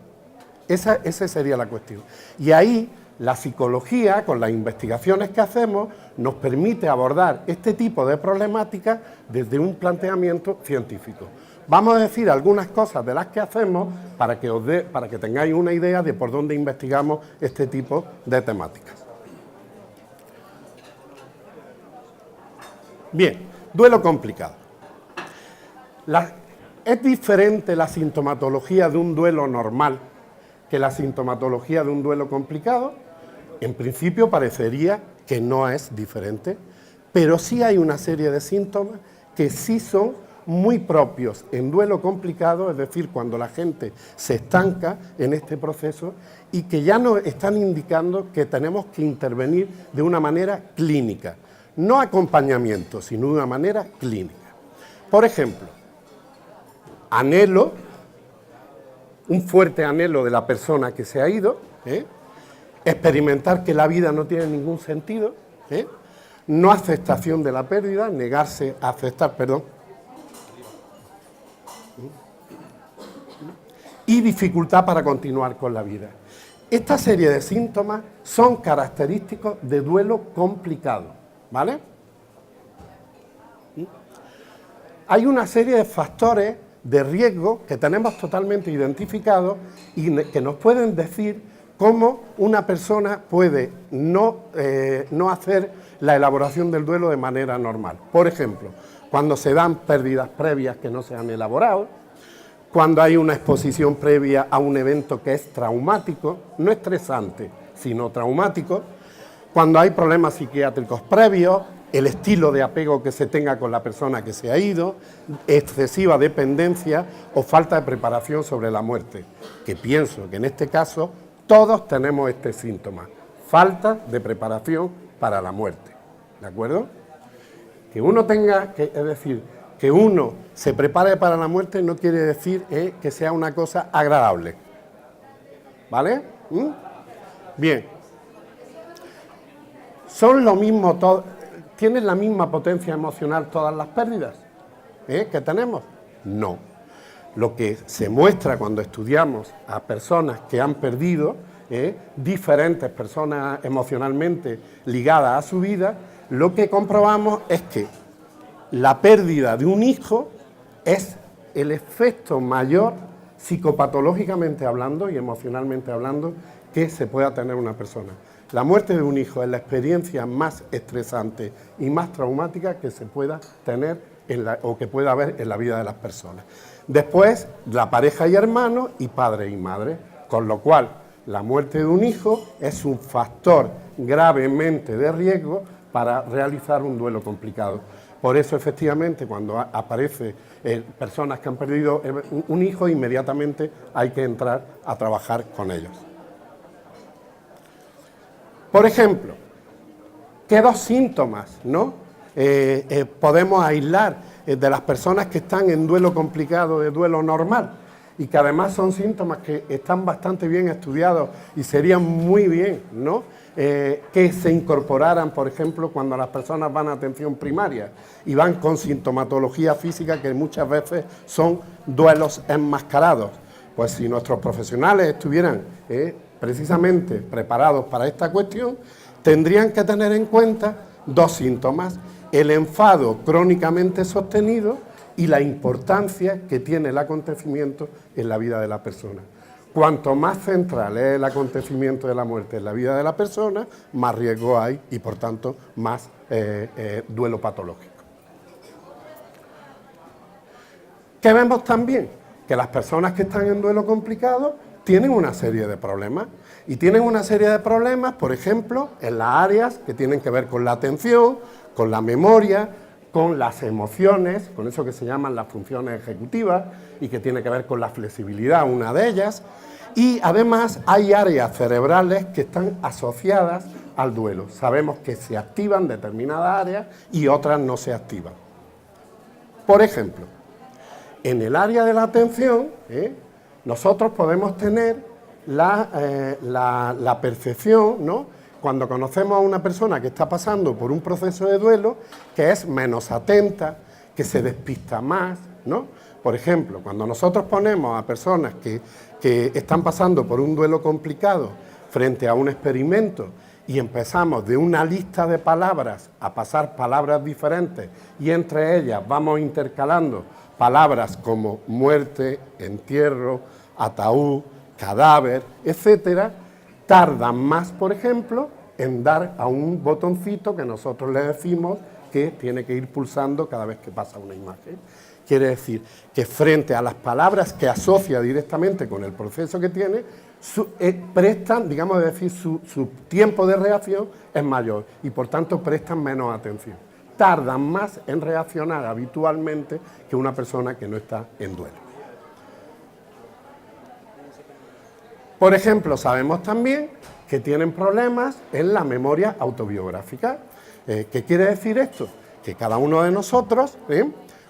Esa sería la cuestión. Y ahí la psicología, con las investigaciones que hacemos, nos permite abordar este tipo de problemáticas desde un planteamiento científico. Vamos a decir algunas cosas de las que hacemos para que tengáis una idea de por dónde investigamos este tipo de temáticas. Bien, duelo complicado. ¿Es diferente la sintomatología de un duelo normal que la sintomatología de un duelo complicado? En principio parecería que no es diferente, pero sí hay una serie de síntomas que sí son muy propios en duelo complicado, es decir, cuando la gente se estanca en este proceso y que ya nos están indicando que tenemos que intervenir de una manera clínica, no acompañamiento, sino de una manera clínica. Por ejemplo, anhelo, un fuerte anhelo de la persona que se ha ido, experimentar que la vida no tiene ningún sentido, no aceptación de la pérdida, negarse a aceptar, y dificultad para continuar con la vida. Esta serie de síntomas son característicos de duelo complicado, ¿vale? Hay una serie de factores de riesgo que tenemos totalmente identificados y que nos pueden decir cómo una persona puede no hacer la elaboración del duelo de manera normal. Por ejemplo, cuando se dan pérdidas previas que no se han elaborado, cuando hay una exposición previa a un evento que es traumático, no estresante, sino traumático, cuando hay problemas psiquiátricos previos, el estilo de apego que se tenga con la persona que se ha ido, excesiva dependencia o falta de preparación sobre la muerte, que pienso que en este caso todos tenemos este síntoma, falta de preparación para la muerte, ¿de acuerdo? Que uno tenga, es decir, que uno se prepare para la muerte no quiere decir que sea una cosa agradable, ¿vale? Bien, son lo mismo, ¿tienen la misma potencia emocional todas las pérdidas que tenemos? No. Lo que se muestra cuando estudiamos a personas que han perdido, diferentes personas emocionalmente ligadas a su vida, lo que comprobamos es que la pérdida de un hijo es el efecto mayor psicopatológicamente hablando y emocionalmente hablando que se pueda tener una persona. La muerte de un hijo es la experiencia más estresante y más traumática que se pueda tener o que pueda haber en la vida de las personas. Después, la pareja y hermanos y padre y madre, con lo cual la muerte de un hijo es un factor gravemente de riesgo para realizar un duelo complicado. Por eso, efectivamente, cuando aparece personas que han perdido un hijo, inmediatamente hay que entrar a trabajar con ellos. Por ejemplo, ¿qué dos síntomas, ¿no? Podemos aislar de las personas que están en duelo complicado de duelo normal? Y que además son síntomas que están bastante bien estudiados y serían muy bien, ¿no?, que se incorporaran, por ejemplo, cuando las personas van a atención primaria y van con sintomatología física que muchas veces son duelos enmascarados. Pues si nuestros profesionales estuvieran precisamente preparados para esta cuestión, tendrían que tener en cuenta dos síntomas: el enfado crónicamente sostenido y la importancia que tiene el acontecimiento en la vida de la persona. Cuanto más central es el acontecimiento de la muerte en la vida de la persona, más riesgo hay y, por tanto, más duelo patológico. ¿Qué vemos también? Que las personas que están en duelo complicado tienen una serie de problemas. Y tienen una serie de problemas, por ejemplo, en las áreas que tienen que ver con la atención, con la memoria, con las emociones, con eso que se llaman las funciones ejecutivas y que tiene que ver con la flexibilidad, una de ellas. Y además hay áreas cerebrales que están asociadas al duelo. Sabemos que se activan determinadas áreas y otras no se activan. Por ejemplo, en el área de la atención, nosotros podemos tener la percepción, ¿no?, cuando conocemos a una persona que está pasando por un proceso de duelo, que es menos atenta, que se despista más, ¿no? Por ejemplo, cuando nosotros ponemos a personas que están pasando por un duelo complicado frente a un experimento y empezamos de una lista de palabras a pasar palabras diferentes y entre ellas vamos intercalando palabras como muerte, entierro, ataúd, cadáver, etcétera, tardan más, por ejemplo, en dar a un botoncito que nosotros le decimos que tiene que ir pulsando cada vez que pasa una imagen. Quiere decir que frente a las palabras que asocia directamente con el proceso que tiene, prestan, digamos, decir, su tiempo de reacción es mayor y por tanto prestan menos atención. Tardan más en reaccionar habitualmente que una persona que no está en duelo. Por ejemplo, sabemos también que tienen problemas en la memoria autobiográfica. ¿Qué quiere decir esto? Que cada uno de nosotros,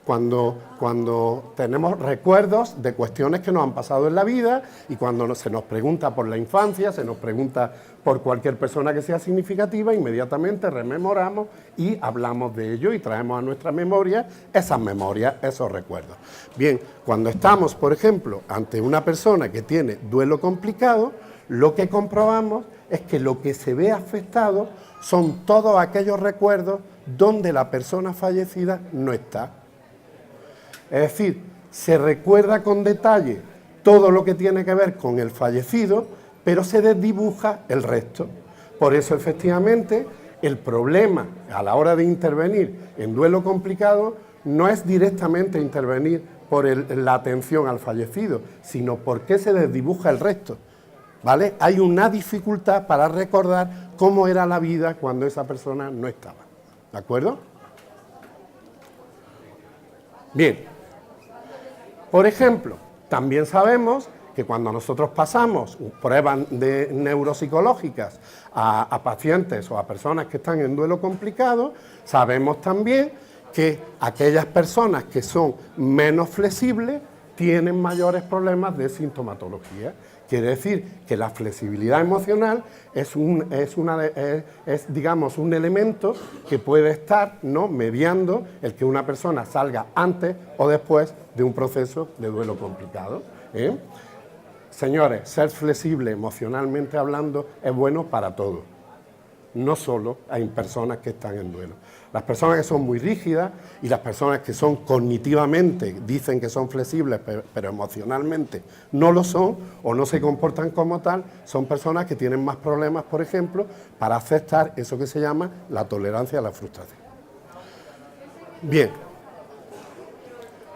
cuando tenemos recuerdos de cuestiones que nos han pasado en la vida y cuando se nos pregunta por la infancia, se nos pregunta por cualquier persona que sea significativa, inmediatamente rememoramos y hablamos de ello y traemos a nuestra memoria esas memorias, esos recuerdos. Bien, cuando estamos, por ejemplo, ante una persona que tiene duelo complicado, lo que comprobamos es que lo que se ve afectado son todos aquellos recuerdos donde la persona fallecida no está. Es decir, se recuerda con detalle todo lo que tiene que ver con el fallecido, pero se desdibuja el resto. Por eso, efectivamente, el problema a la hora de intervenir en duelo complicado no es directamente intervenir por la atención al fallecido, sino porque se desdibuja el resto, ¿vale? Hay una dificultad para recordar cómo era la vida cuando esa persona no estaba, ¿de acuerdo? Bien. Por ejemplo, también sabemos que cuando nosotros pasamos pruebas neuropsicológicas a pacientes o a personas que están en duelo complicado, sabemos también que aquellas personas que son menos flexibles tienen mayores problemas de sintomatología. Quiere decir que la flexibilidad emocional es digamos, un elemento que puede estar, ¿no?, mediando el que una persona salga antes o después de un proceso de duelo complicado. Señores, ser flexible emocionalmente hablando es bueno para todos. No solo hay personas que están en duelo. Las personas que son muy rígidas y las personas que son cognitivamente, dicen que son flexibles, pero emocionalmente no lo son o no se comportan como tal, son personas que tienen más problemas, por ejemplo, para aceptar eso que se llama la tolerancia a la frustración. Bien.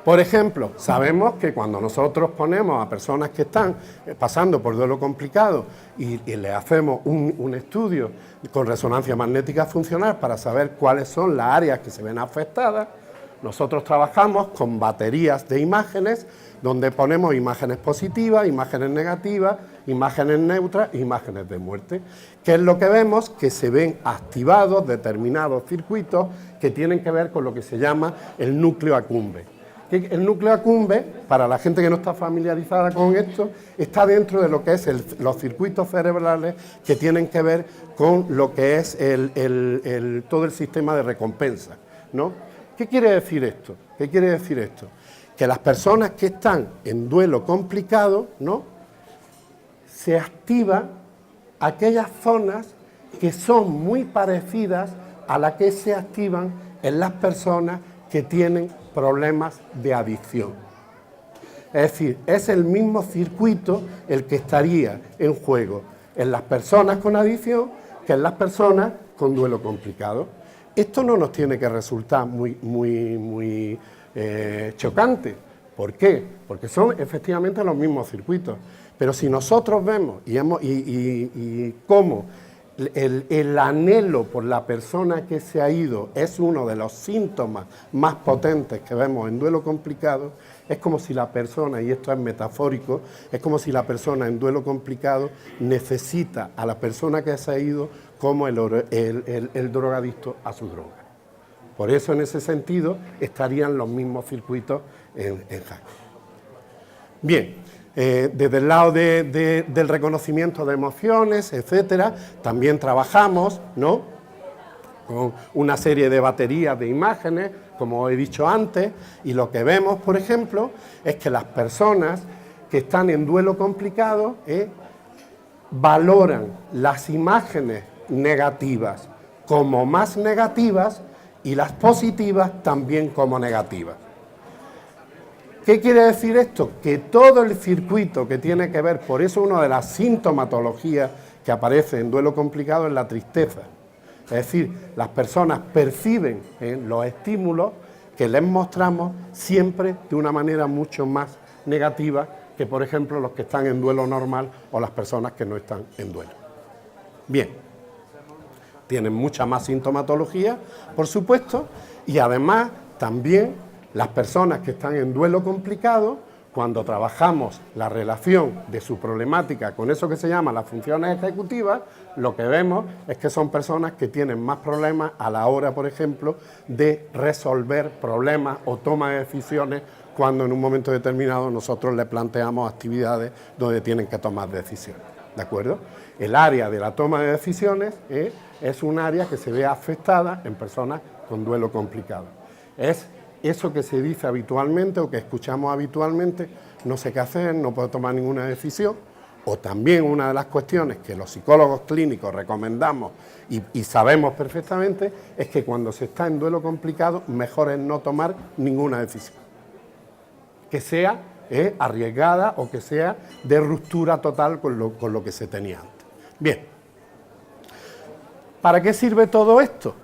Por ejemplo, sabemos que cuando nosotros ponemos a personas que están pasando por duelo complicado y le hacemos un estudio con resonancia magnética funcional para saber cuáles son las áreas que se ven afectadas, nosotros trabajamos con baterías de imágenes donde ponemos imágenes positivas, imágenes negativas, imágenes neutras e imágenes de muerte. ¿Qué es lo que vemos? Que se ven activados determinados circuitos que tienen que ver con lo que se llama el núcleo accumbens. El núcleo accumbens, para la gente que no está familiarizada con esto, está dentro de lo que es los circuitos cerebrales que tienen que ver con lo que es todo el sistema de recompensa, ¿no? ¿Qué quiere decir esto? ¿Qué quiere decir esto? Que las personas que están en duelo complicado, ¿no?, se activan aquellas zonas que son muy parecidas a las que se activan en las personas que tienen problemas de adicción. Es decir, es el mismo circuito el que estaría en juego en las personas con adicción que en las personas con duelo complicado. Esto no nos tiene que resultar muy chocante. ¿Por qué? Porque son efectivamente los mismos circuitos. Pero si nosotros vemos y cómo el anhelo por la persona que se ha ido es uno de los síntomas más potentes que vemos en duelo complicado, es como si la persona, y esto es metafórico, es como si la persona en duelo complicado necesita a la persona que se ha ido como el drogadicto a su droga. Por eso, en ese sentido, estarían los mismos circuitos en jaque. Bien, desde el lado del reconocimiento de emociones, etcétera, también trabajamos, ¿no?, con una serie de baterías de imágenes, como he dicho antes, y lo que vemos, por ejemplo, es que las personas que están en duelo complicado valoran las imágenes negativas como más negativas y las positivas también como negativas. ¿Qué quiere decir esto? Que todo el circuito que tiene que ver, por eso una de las sintomatologías que aparece en duelo complicado es la tristeza. Es decir, las personas perciben los estímulos que les mostramos siempre de una manera mucho más negativa que, por ejemplo, los que están en duelo normal o las personas que no están en duelo. Bien, tienen mucha más sintomatología, por supuesto, y además también las personas que están en duelo complicado, cuando trabajamos la relación de su problemática con eso que se llama las funciones ejecutivas, lo que vemos es que son personas que tienen más problemas a la hora, por ejemplo, de resolver problemas o toma de decisiones cuando en un momento determinado nosotros les planteamos actividades donde tienen que tomar decisiones, ¿de acuerdo? El área de la toma de decisiones es un área que se ve afectada en personas con duelo complicado. Es eso que se dice habitualmente o que escuchamos habitualmente, no sé qué hacer, no puedo tomar ninguna decisión, o también una de las cuestiones que los psicólogos clínicos recomendamos y sabemos perfectamente es que cuando se está en duelo complicado mejor es no tomar ninguna decisión, que sea arriesgada o que sea de ruptura total con lo que se tenía antes. Bien, ¿para qué sirve todo esto?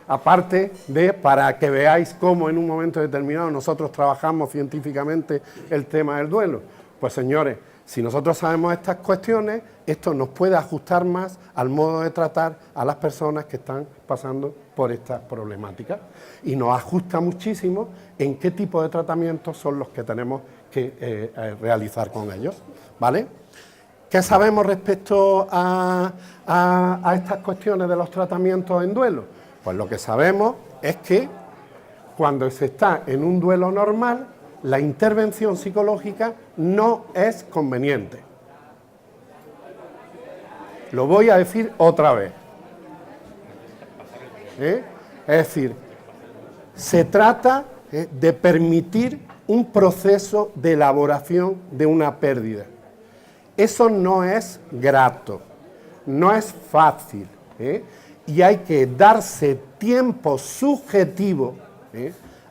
Aparte de para que veáis cómo en un momento determinado nosotros trabajamos científicamente el tema del duelo. Pues señores, si nosotros sabemos estas cuestiones, esto nos puede ajustar más al modo de tratar a las personas que están pasando por estas problemáticas y nos ajusta muchísimo en qué tipo de tratamientos son los que tenemos que realizar con ellos, ¿vale? ¿Qué sabemos respecto a estas cuestiones de los tratamientos en duelo? Pues lo que sabemos es que cuando se está en un duelo normal, la intervención psicológica no es conveniente. Lo voy a decir otra vez. Es decir, se trata de permitir un proceso de elaboración de una pérdida. Eso no es grato, no es fácil, y hay que darse tiempo subjetivo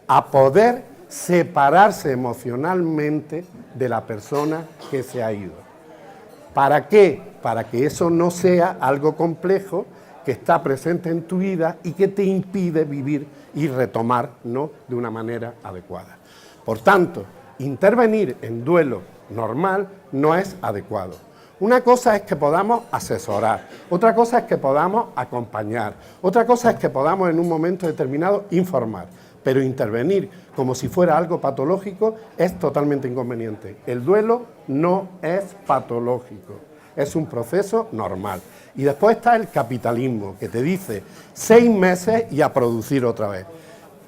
a poder separarse emocionalmente de la persona que se ha ido. ¿Para qué? Para que eso no sea algo complejo que está presente en tu vida y que te impide vivir y retomar, ¿no?, de una manera adecuada. Por tanto, intervenir en duelo normal no es adecuado. Una cosa es que podamos asesorar, otra cosa es que podamos acompañar, otra cosa es que podamos en un momento determinado informar, pero intervenir como si fuera algo patológico es totalmente inconveniente. El duelo no es patológico, es un proceso normal. Y después está el capitalismo, que te dice 6 meses y a producir otra vez.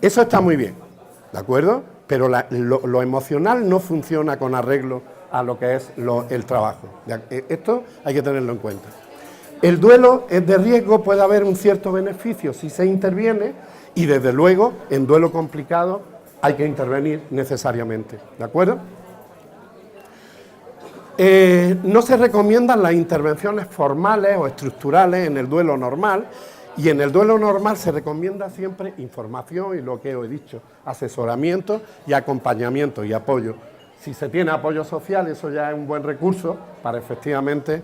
Eso está muy bien, ¿de acuerdo? Pero lo emocional no funciona con arreglo a lo que es el trabajo. Esto hay que tenerlo en cuenta. El duelo es de riesgo, puede haber un cierto beneficio si se interviene y desde luego en duelo complicado hay que intervenir necesariamente, ¿de acuerdo? No se recomiendan las intervenciones formales o estructurales en el duelo normal, y en el duelo normal se recomienda siempre información y lo que os he dicho, asesoramiento y acompañamiento y apoyo. Si se tiene apoyo social, eso ya es un buen recurso para efectivamente...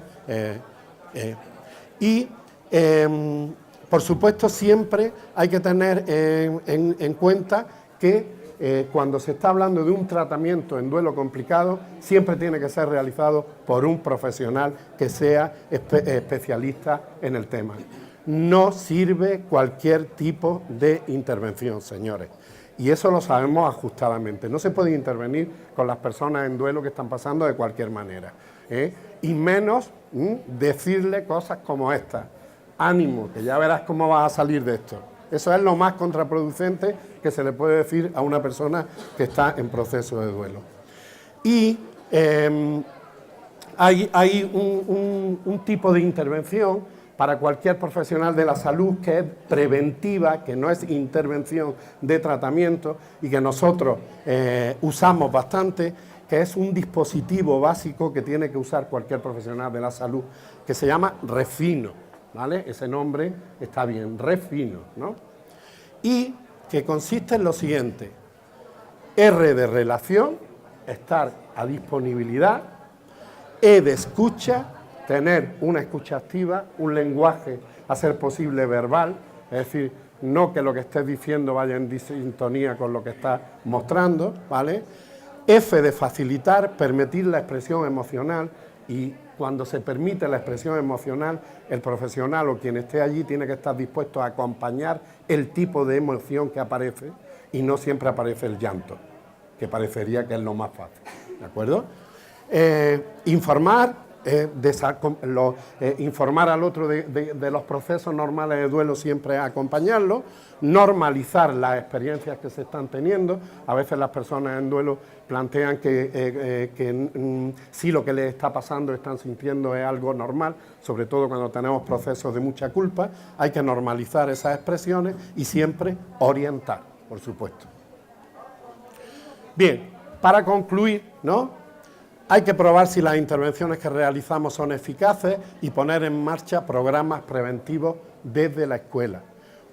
por supuesto, siempre hay que tener en cuenta que cuando se está hablando de un tratamiento en duelo complicado, siempre tiene que ser realizado por un profesional que sea especialista en el tema. No sirve cualquier tipo de intervención, señores. Y eso lo sabemos ajustadamente. No se puede intervenir con las personas en duelo que están pasando de cualquier manera. Y menos decirle cosas como esta. Ánimo, que ya verás cómo vas a salir de esto. Eso es lo más contraproducente que se le puede decir a una persona que está en proceso de duelo. Y hay un tipo de intervención para cualquier profesional de la salud que es preventiva, que no es intervención de tratamiento y que nosotros usamos bastante, que es un dispositivo básico que tiene que usar cualquier profesional de la salud, que se llama Refino, ¿vale? Ese nombre está bien, Refino, ¿no? Y que consiste en lo siguiente: R de relación, estar a disponibilidad, E de escucha, tener una escucha activa, un lenguaje a ser posible verbal, es decir, no que lo que estés diciendo vaya en sintonía con lo que estás mostrando, ¿vale? F de facilitar, permitir la expresión emocional, y cuando se permite la expresión emocional, el profesional o quien esté allí tiene que estar dispuesto a acompañar el tipo de emoción que aparece, y no siempre aparece el llanto, que parecería que es lo más fácil, ¿de acuerdo? Informar, informar al otro de los procesos normales de duelo, siempre acompañarlo, normalizar las experiencias que se están teniendo. A veces las personas en duelo plantean que sí, lo que les está pasando, están sintiendo es algo normal, sobre todo cuando tenemos procesos de mucha culpa. Hay que normalizar esas expresiones y siempre orientar, por supuesto. Bien, para concluir, ¿no?, hay que probar si las intervenciones que realizamos son eficaces y poner en marcha programas preventivos desde la escuela.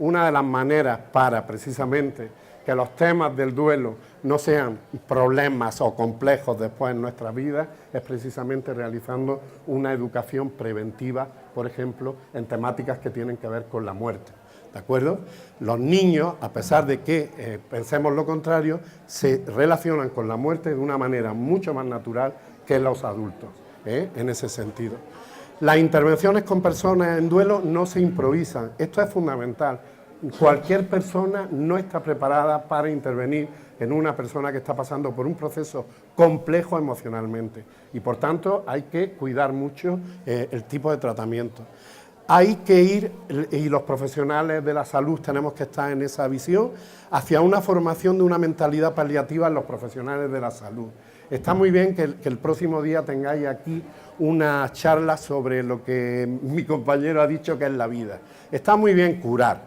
Una de las maneras para, precisamente, que los temas del duelo no sean problemas o complejos después en nuestra vida es precisamente realizando una educación preventiva, por ejemplo, en temáticas que tienen que ver con la muerte. ¿De acuerdo? Los niños, a pesar de que pensemos lo contrario, se relacionan con la muerte de una manera mucho más natural que los adultos, en ese sentido. Las intervenciones con personas en duelo no se improvisan, esto es fundamental. Cualquier persona no está preparada para intervenir en una persona que está pasando por un proceso complejo emocionalmente, y por tanto hay que cuidar mucho el tipo de tratamiento. Hay que ir, y los profesionales de la salud tenemos que estar en esa visión, hacia una formación de una mentalidad paliativa en los profesionales de la salud. Está muy bien que el próximo día tengáis aquí una charla sobre lo que mi compañero ha dicho que es la vida. Está muy bien curar,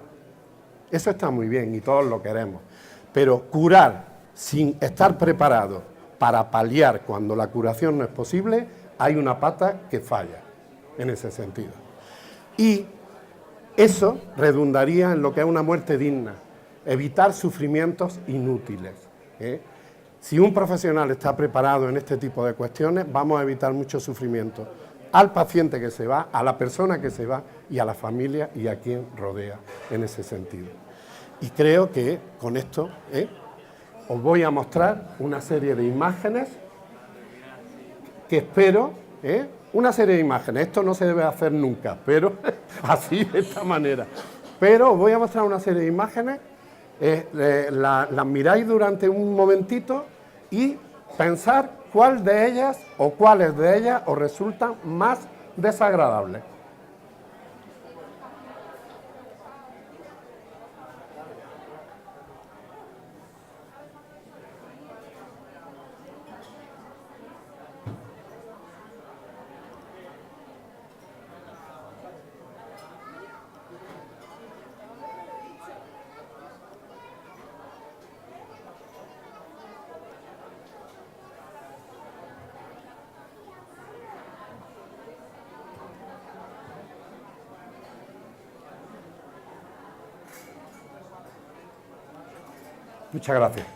eso está muy bien y todos lo queremos, pero curar sin estar preparado para paliar cuando la curación no es posible, hay una pata que falla en ese sentido. Y eso redundaría en lo que es una muerte digna, evitar sufrimientos inútiles. Si un profesional está preparado en este tipo de cuestiones, vamos a evitar mucho sufrimiento. al paciente que se va, a la persona que se va y a la familia y a quien rodea en ese sentido. Y creo que con esto os voy a mostrar una serie de imágenes que espero, una serie de imágenes, esto no se debe hacer nunca, pero así, de esta manera. Pero os voy a mostrar una serie de imágenes, las miráis durante un momentito y pensar cuál de ellas o cuáles de ellas os resultan más desagradables. Muchas gracias.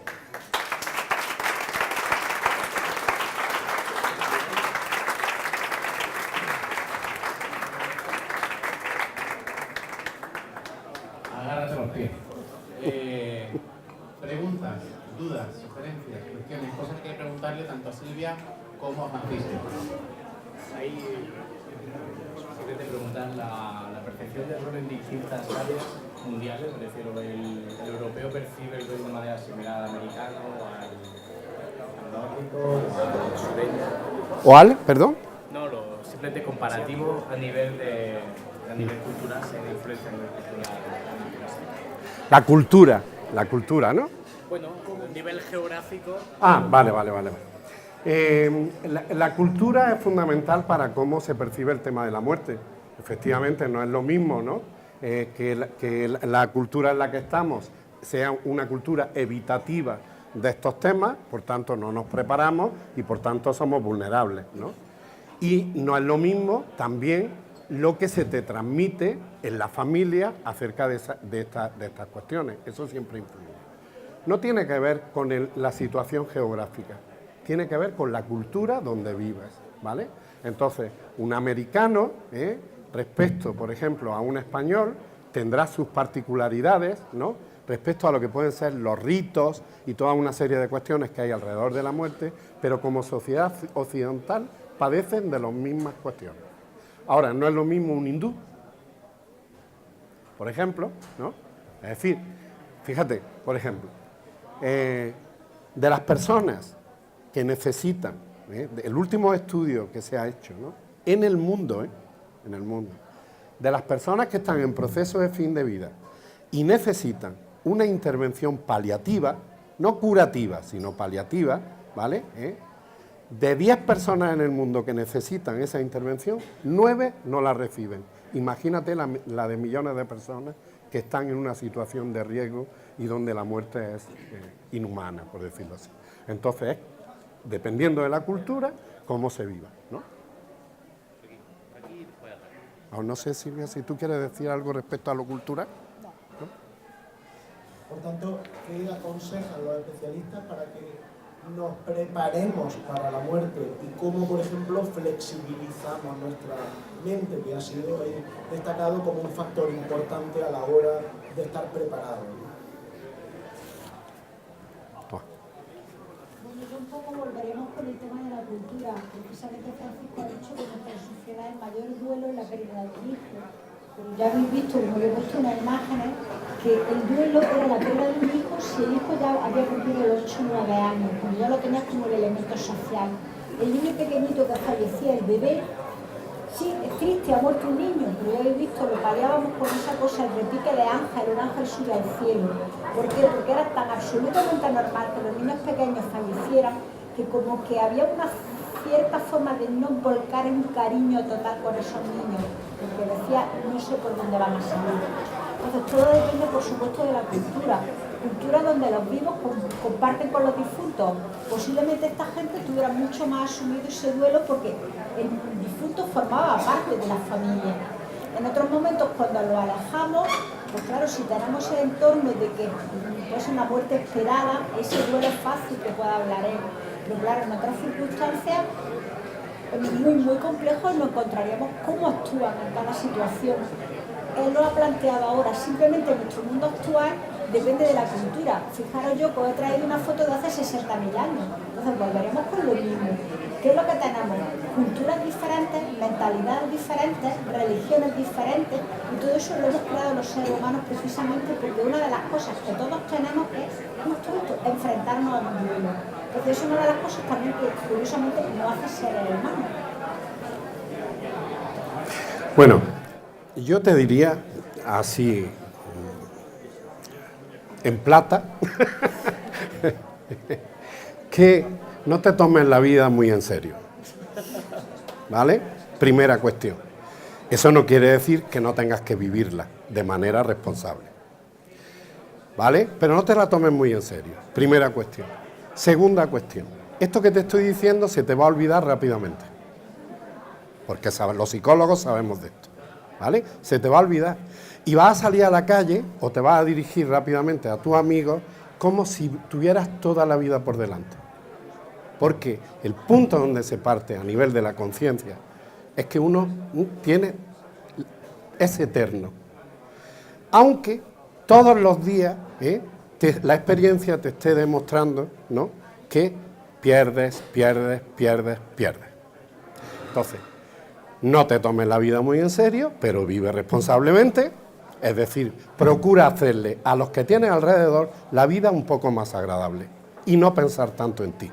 Agárrate los pies. Preguntas, dudas, sugerencias, cuestiones, cosas que hay que preguntarle tanto a Silvia como a Francisco. Ahí te preguntan la percepción del rol en distintas áreas mundiales, es decir, el europeo percibe el rol de manera similar al americano, al nórdico, al sureño. ¿O al, perdón? No, simplemente comparativo a nivel cultural, se influencia a nivel cultural. La cultura, ¿no? Bueno, a nivel geográfico. Ah, vale. La cultura es fundamental para cómo se percibe el tema de la muerte. Efectivamente, no es lo mismo, ¿no? Que la cultura en la que estamos sea una cultura evitativa de estos temas, por tanto no nos preparamos y por tanto somos vulnerables, ¿no? Y no es lo mismo también lo que se te transmite en la familia acerca de estas cuestiones. Eso siempre influye. No tiene que ver con la situación geográfica, tiene que ver con la cultura donde vives, ¿vale? Entonces, un americano, respecto, por ejemplo, a un español, tendrá sus particularidades, ¿no?, respecto a lo que pueden ser los ritos y toda una serie de cuestiones que hay alrededor de la muerte, pero como sociedad occidental padecen de las mismas cuestiones. Ahora, no es lo mismo un hindú, por ejemplo, ¿no? Es decir, fíjate, por ejemplo, de las personas que necesitan, el último estudio que se ha hecho, ¿no?, en el mundo, de las personas que están en proceso de fin de vida y necesitan una intervención paliativa, no curativa, sino paliativa, ¿vale?, de 10 personas en el mundo que necesitan esa intervención, 9 no la reciben. Imagínate la de millones de personas que están en una situación de riesgo y donde la muerte es inhumana, por decirlo así. Entonces, dependiendo de la cultura, cómo se viva, ¿no? No sé, Silvia, si tú quieres decir algo respecto a lo cultural. ¿No? Por tanto, ¿qué aconsejan los especialistas para que nos preparemos para la muerte y cómo, por ejemplo, flexibilizamos nuestra mente, que ha sido destacado como un factor importante a la hora de estar preparado? Bueno, yo un poco volveremos con el tema de la cultura. Precisamente Francisco ha dicho que en nuestra sociedad el mayor duelo es la pérdida de un hijo. Pero ya habéis visto, como yo he puesto unas imágenes, que el duelo era la pérdida de un hijo si el hijo ya había cumplido los 8 o 9 años, cuando ya lo tenías como el elemento social. El niño pequeñito que fallecía, el bebé, sí, es triste, ha muerto un niño, pero ya habéis visto, lo paliábamos con esa cosa, el repique de ángel, un ángel sube al cielo. ¿Por qué? Porque era tan absolutamente normal que los niños pequeños fallecieran, que como que había una cierta forma de no volcar en un cariño total con esos niños, porque decía, no sé por dónde van a salir. Entonces todo depende, por supuesto, de la cultura donde los vivos comparten con los difuntos. Posiblemente esta gente tuviera mucho más asumido ese duelo porque el difunto formaba parte de la familia. En otros momentos, cuando lo alejamos, pues claro, si tenemos el entorno de que es una muerte esperada, ese duelo es fácil que pueda hablar él. Pero claro, en otras circunstancias muy complejo, nos encontraríamos cómo actúan en cada situación. Él lo ha planteado ahora, simplemente nuestro mundo actual depende de la cultura. Fijaros yo que os he traído una foto de hace 60.000 años, entonces volveremos con lo mismo. ¿Qué es lo que tenemos? Culturas diferentes, mentalidades diferentes, religiones diferentes, y todo eso lo hemos creado los seres humanos precisamente porque una de las cosas que todos tenemos es justo esto, enfrentarnos a un duelo. Entonces eso es una de las cosas también que curiosamente nos hace seres humanos. Bueno, yo te diría así, en plata, que no te tomes la vida muy en serio, ¿vale? Primera cuestión. Eso no quiere decir que no tengas que vivirla de manera responsable, ¿vale? Pero no te la tomes muy en serio, primera cuestión. Segunda cuestión, esto que te estoy diciendo se te va a olvidar rápidamente, porque los psicólogos sabemos de esto, ¿vale? Se te va a olvidar y vas a salir a la calle o te vas a dirigir rápidamente a tus amigos como si tuvieras toda la vida por delante. Porque el punto donde se parte a nivel de la conciencia es que uno es eterno. Aunque todos los días la experiencia te esté demostrando, ¿no?, que pierdes. Entonces, no te tomes la vida muy en serio, pero vive responsablemente. Es decir, procura hacerle a los que tienes alrededor la vida un poco más agradable y no pensar tanto en ti.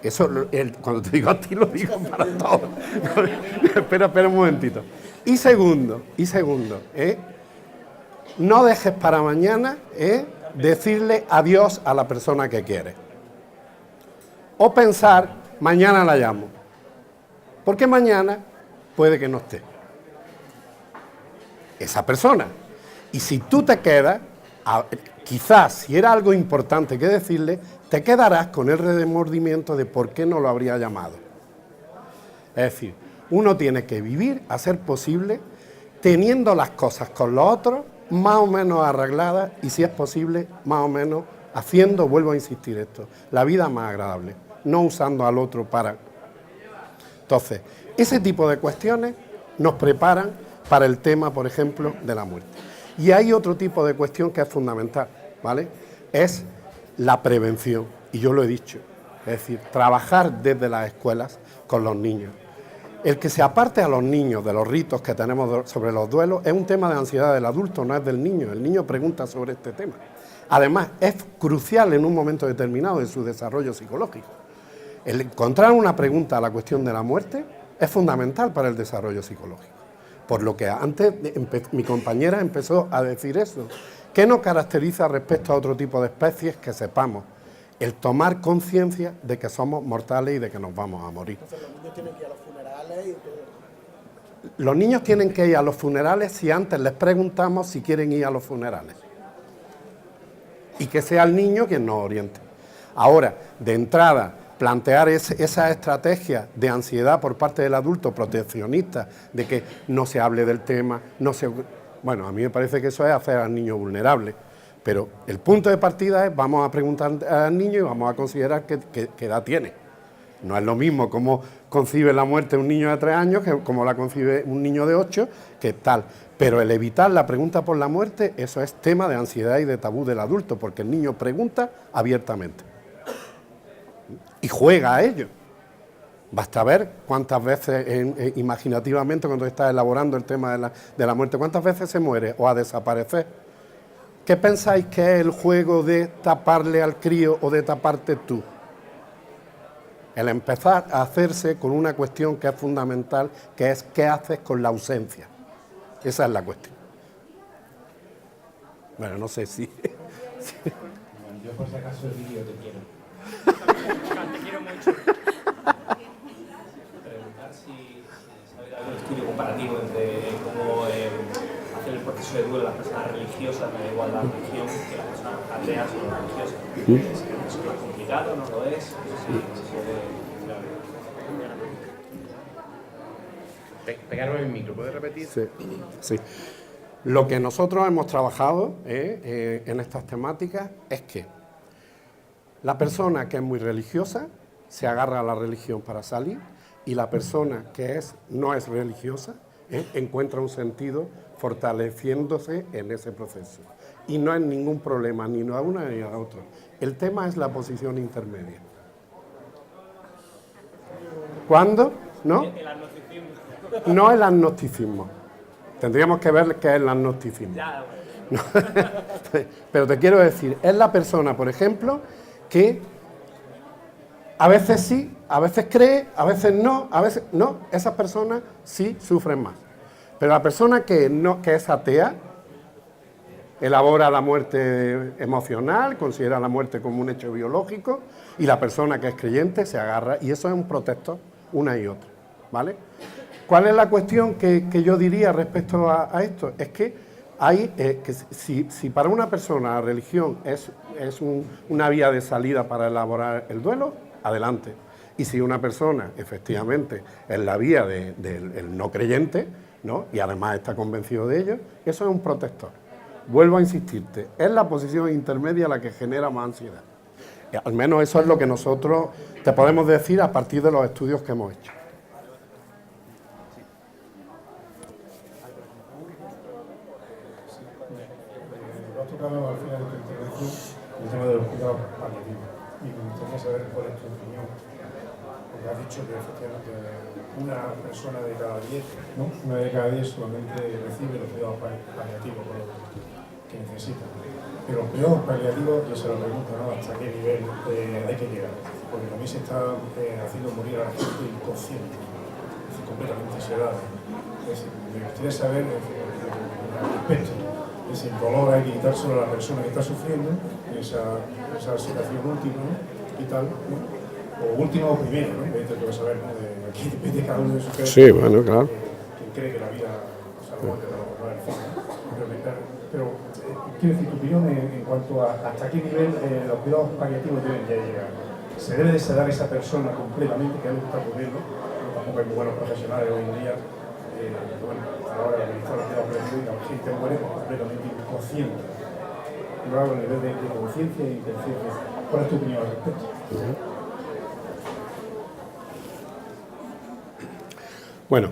Eso, cuando te digo a ti, lo digo para todos. espera un momentito. Y segundo, no dejes para mañana decirle adiós a la persona que quieres. O pensar, mañana la llamo. Porque mañana puede que no esté esa persona. Y si tú te quedas, quizás si era algo importante que decirle, te quedarás con el remordimiento de por qué no lo habría llamado. Es decir, uno tiene que vivir, a ser posible, teniendo las cosas con los otros más o menos arregladas y, si es posible, más o menos haciendo, vuelvo a insistir esto, la vida más agradable, no usando al otro para... Entonces, ese tipo de cuestiones nos preparan para el tema, por ejemplo, de la muerte. Y hay otro tipo de cuestión que es fundamental, ¿vale? Es la prevención, y yo lo he dicho, es decir, trabajar desde las escuelas con los niños. El que se aparte a los niños de los ritos que tenemos sobre los duelos es un tema de ansiedad del adulto, no es del niño. El niño pregunta sobre este tema. Además, es crucial en un momento determinado de su desarrollo psicológico. El encontrar una pregunta a la cuestión de la muerte es fundamental para el desarrollo psicológico. Por lo que antes mi compañera empezó a decir eso. ¿Qué nos caracteriza respecto a otro tipo de especies? Que sepamos el tomar conciencia de que somos mortales y de que nos vamos a morir. Entonces los niños tienen que ir a los funerales y todo. Los niños tienen que ir a los funerales si antes les preguntamos si quieren ir a los funerales. Y que sea el niño quien nos oriente. Ahora, de entrada, plantear esa estrategia de ansiedad por parte del adulto proteccionista, de que no se hable del tema, bueno, a mí me parece que eso es hacer al niño vulnerable, pero el punto de partida es, vamos a preguntar al niño y vamos a considerar qué edad tiene. No es lo mismo cómo concibe la muerte un niño de 3 años que cómo la concibe un niño de 8, que tal. Pero el evitar la pregunta por la muerte, eso es tema de ansiedad y de tabú del adulto, porque el niño pregunta abiertamente. Y juega a ello. Basta ver cuántas veces, imaginativamente, cuando estás elaborando el tema de la muerte, cuántas veces se muere o a desaparecer. ¿Qué pensáis que es el juego de taparle al crío o de taparte tú? El empezar a hacerse con una cuestión que es fundamental, que es ¿qué haces con la ausencia? Esa es la cuestión. Bueno, no sé si... Yo por si acaso el vídeo te quiero. Te quiero mucho. Preguntar si sabéis algún estudio comparativo entre cómo hacer el proceso de duelo de las personas religiosas, me da igual la religión, que las personas ateas o no religiosas. ¿Es más complicado? ¿No lo es? No sé si se puede... Pegarme el micro, ¿puedes repetir? Sí. Lo que nosotros hemos trabajado en estas temáticas es que la persona que es muy religiosa se agarra a la religión para salir, y la persona que no es religiosa encuentra un sentido fortaleciéndose en ese proceso. Y no hay ningún problema, ni a una ni a otra. El tema es la posición intermedia. ¿Cuándo? ¿No? El agnosticismo. No el agnosticismo. Tendríamos que ver qué es el agnosticismo. Ya, No. Pero te quiero decir, es la persona, por ejemplo, que a veces sí, a veces cree, a veces no, esas personas sí sufren más. Pero la persona que es atea, elabora la muerte emocional, considera la muerte como un hecho biológico, y la persona que es creyente se agarra, y eso es un protector, una y otra, ¿vale? ¿Cuál es la cuestión que yo diría respecto a esto? Es que hay, si para una persona la religión es una vía de salida para elaborar el duelo, adelante. Y si una persona, efectivamente, es la vía del no creyente, ¿no? Y además está convencido de ello, eso es un protector. Vuelvo a insistirte, es la posición intermedia la que genera más ansiedad. Al menos eso es lo que nosotros te podemos decir a partir de los estudios que hemos hecho. Lo has tocado al final de tu intervención el tema de los cuidados paliativos y me gustaría saber cuál es tu opinión, porque has dicho que efectivamente una persona de cada 10, ¿no? Una de cada 10 solamente recibe los cuidados paliativos que necesita. Pero los cuidados paliativos, yo se lo pregunto, ¿no? ¿Hasta qué nivel hay que llegar? Porque también se está haciendo morir a la gente inconsciente, es decir, completamente sedada. Es decir, me gustaría saber al respecto. Es decir, el dolor hay que quitárselo a la persona que está sufriendo, esa situación última, ¿no? Y tal, ¿no? O última o primera, ¿no? Tengo que saber, ¿no? Aquí depende cada uno de sus creencias. Sí, bueno, claro. Quien cree que la vida, o sea, no es el fin, ¿no? Pero quiero decir, tu opinión en cuanto a hasta qué nivel los cuidados paliativos deben ya llegar. ¿Se debe de sedar esa persona completamente, que es lo que está ocurriendo? No, tampoco hay muy buenos profesionales hoy en día, bueno, a la hora de administrar los cuidados paliativos, y la gente muere completamente inconsciente. Lo hago a nivel de conciencia e inconsciencia. ¿Cuál es tu opinión al respecto? Bueno,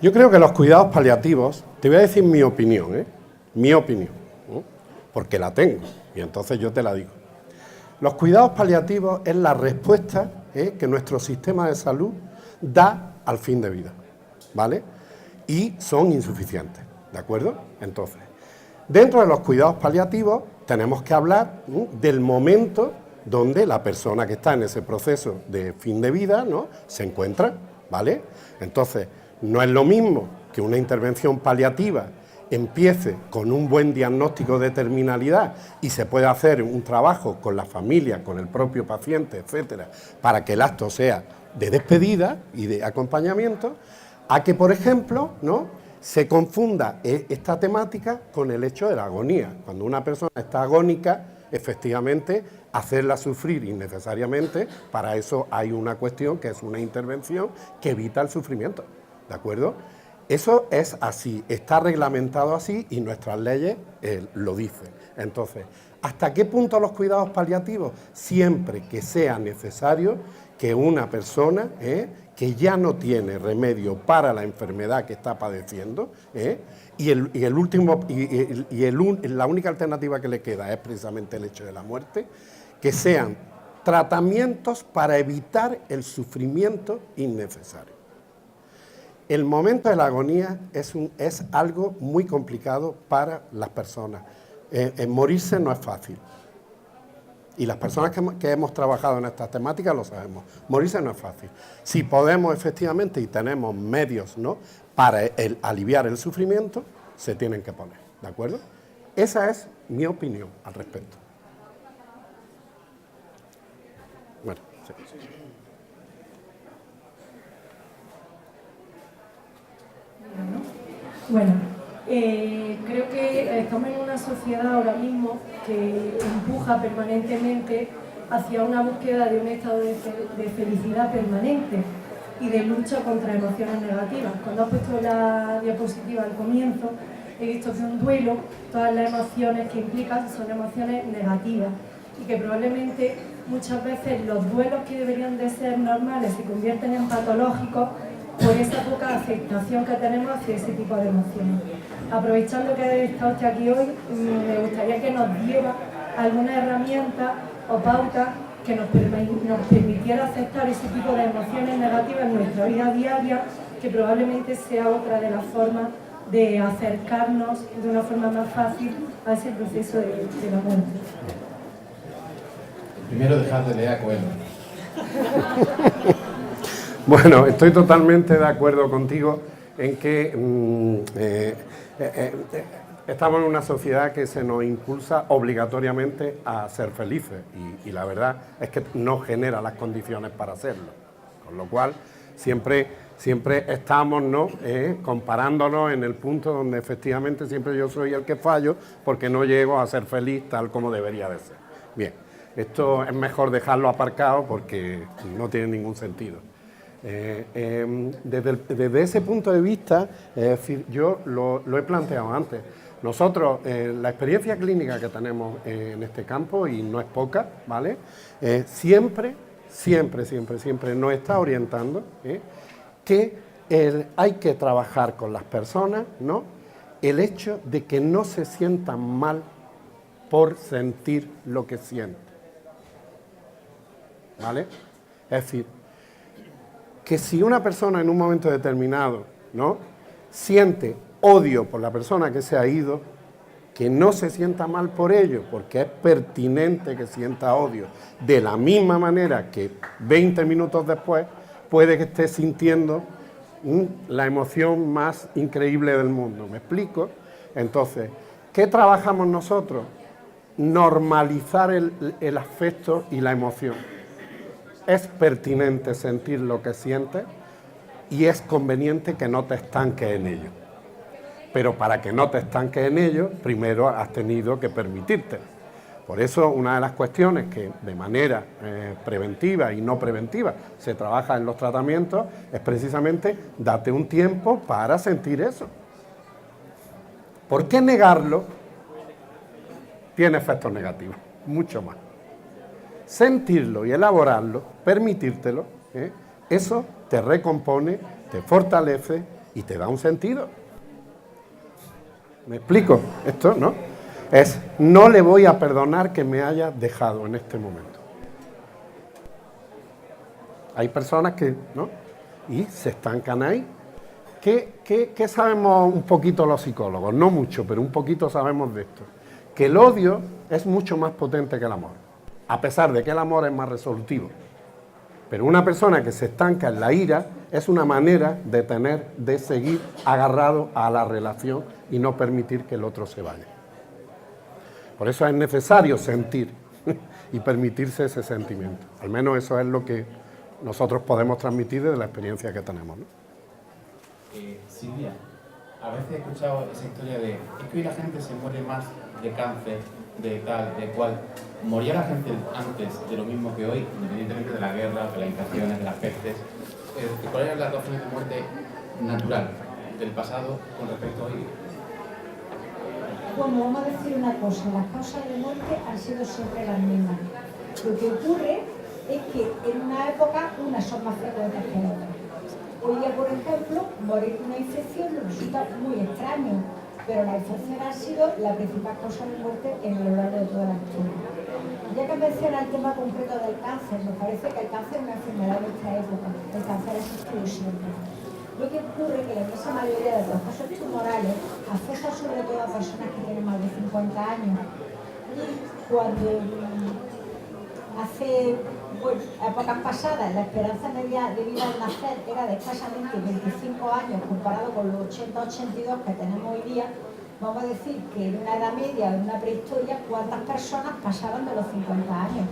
yo creo que los cuidados paliativos, te voy a decir mi opinión, mi opinión, ¿no? Porque la tengo, y entonces yo te la digo. Los cuidados paliativos es la respuesta que nuestro sistema de salud da al fin de vida, ¿vale? Y son insuficientes, ¿de acuerdo? Entonces, dentro de los cuidados paliativos tenemos que hablar, ¿no?, del momento donde la persona que está en ese proceso de fin de vida, ¿no?, se encuentra, ¿vale? Entonces, no es lo mismo que una intervención paliativa empiece con un buen diagnóstico de terminalidad y se pueda hacer un trabajo con la familia, con el propio paciente, etcétera, para que el acto sea de despedida y de acompañamiento, a que, por ejemplo, ¿no?, se confunda esta temática con el hecho de la agonía. Cuando una persona está agónica, efectivamente, hacerla sufrir innecesariamente, para eso hay una cuestión que es una intervención que evita el sufrimiento, ¿de acuerdo? Eso es así, está reglamentado así y nuestras leyes lo dicen. Entonces, ¿hasta qué punto los cuidados paliativos? Siempre que sea necesario que una persona que ya no tiene remedio para la enfermedad que está padeciendo, la única alternativa que le queda es precisamente el hecho de la muerte, que sean tratamientos para evitar el sufrimiento innecesario. El momento de la agonía es algo muy complicado para las personas. Morirse no es fácil. Y las personas que hemos trabajado en estas temáticas lo sabemos. Morirse no es fácil. Si podemos efectivamente y tenemos medios, ¿no?, para aliviar el sufrimiento, se tienen que poner. ¿De acuerdo? Esa es mi opinión al respecto. Bueno, sí. Bueno, creo que estamos en una sociedad ahora mismo que empuja permanentemente hacia una búsqueda de un estado de felicidad permanente y de lucha contra emociones negativas. Cuando has puesto la diapositiva al comienzo, he visto que un duelo, todas las emociones que implican son emociones negativas y que probablemente muchas veces los duelos que deberían de ser normales se convierten en patológicos por esa poca aceptación que tenemos hacia ese tipo de emociones. Aprovechando que está usted aquí hoy, me gustaría que nos diera alguna herramienta o pauta que nos permitiera aceptar ese tipo de emociones negativas en nuestra vida diaria, que probablemente sea otra de las formas de acercarnos de una forma más fácil a ese proceso de la muerte. Primero, dejad de leer a Coelho. Bueno, estoy totalmente de acuerdo contigo en que estamos en una sociedad que se nos impulsa obligatoriamente a ser felices y la verdad es que no genera las condiciones para hacerlo, con lo cual siempre estamos, ¿no?, comparándonos en el punto donde efectivamente siempre yo soy el que fallo porque no llego a ser feliz tal como debería de ser. Bien, esto es mejor dejarlo aparcado porque no tiene ningún sentido. Desde ese punto de vista, es decir, yo lo he planteado antes. Nosotros, la experiencia clínica que tenemos en este campo, y no es poca, ¿vale? Siempre nos está orientando que hay que trabajar con las personas, ¿no?, el hecho de que no se sientan mal por sentir lo que sienten, ¿vale? Es decir, que si una persona en un momento determinado, ¿no?, siente odio por la persona que se ha ido, que no se sienta mal por ello, porque es pertinente que sienta odio, de la misma manera que 20 minutos después puede que esté sintiendo la emoción más increíble del mundo. ¿Me explico? Entonces, ¿qué trabajamos nosotros? Normalizar el afecto y la emoción. Es pertinente sentir lo que sientes y es conveniente que no te estanques en ello. Pero para que no te estanques en ello, primero has tenido que permitirte. Por eso una de las cuestiones que de manera preventiva y no preventiva se trabaja en los tratamientos es precisamente date un tiempo para sentir eso. ¿Por qué negarlo? Tiene efectos negativos, mucho más. Sentirlo y elaborarlo, permitírtelo, eso te recompone, te fortalece y te da un sentido. ¿Me explico? Esto, ¿no? No le voy a perdonar que me haya dejado en este momento. Hay personas que, ¿no?, y se estancan ahí. ¿Qué sabemos un poquito los psicólogos? No mucho, pero un poquito sabemos de esto. Que el odio es mucho más potente que el amor, a pesar de que el amor es más resolutivo. Pero una persona que se estanca en la ira es una manera de seguir agarrado a la relación y no permitir que el otro se vaya. Por eso es necesario sentir y permitirse ese sentimiento. Al menos eso es lo que nosotros podemos transmitir desde la experiencia que tenemos, ¿no? Silvia, a veces he escuchado esa historia de es que hoy la gente se muere más de cáncer, de tal, de cual. ¿Moría la gente antes de lo mismo que hoy, independientemente de la guerra, de las infecciones, de las pestes? ¿Cuáles eran las razones de muerte natural del pasado con respecto a hoy? Bueno, vamos a decir una cosa, las causas de muerte han sido siempre las mismas. Lo que ocurre es que en una época unas son más frecuentes que otras. Hoy día, por ejemplo, morir de una infección nos resulta muy extraño, pero la infección ha sido la principal causa de muerte en lo largo de toda la historia. Ya que menciona el tema concreto del cáncer, me parece que el cáncer es una enfermedad de nuestra época. El cáncer ha existido siempre. Lo que ocurre es que la inmensa mayoría de los casos tumorales afecta sobre todo a personas que tienen más de 50 años. Y cuando hace épocas pasadas la esperanza media de vida al nacer era de escasamente 25 años comparado con los 80-82 que tenemos hoy día, vamos a decir que en una edad media, en una prehistoria, ¿cuántas personas pasaban de los 50 años?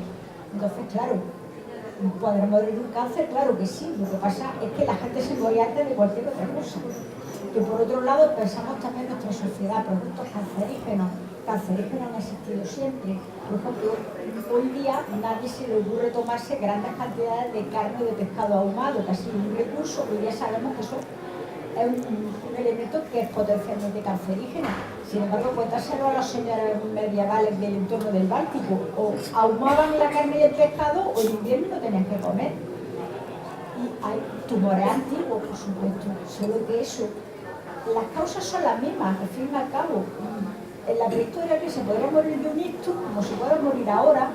Entonces, claro, ¿podrá morir de un cáncer? Claro que sí. Lo que pasa es que la gente se moría antes de cualquier otra cosa. Que por otro lado pensamos también en nuestra sociedad, productos cancerígenos. Cancerígenos han existido siempre. Por ejemplo, hoy día nadie se le ocurre tomarse grandes cantidades de carne o de pescado ahumado, que ha sido un recurso que hoy día sabemos que son es un elemento que es potencialmente cancerígeno. Sin embargo, cuéntaselo a los señores medievales del entorno del Báltico, o ahumaban la carne y el pescado o en invierno no tenían que comer. Y hay tumores antiguos, por supuesto, solo que eso, las causas son las mismas, al fin y al cabo. En la prehistoria que se podría morir de un ictus, como se puede morir ahora,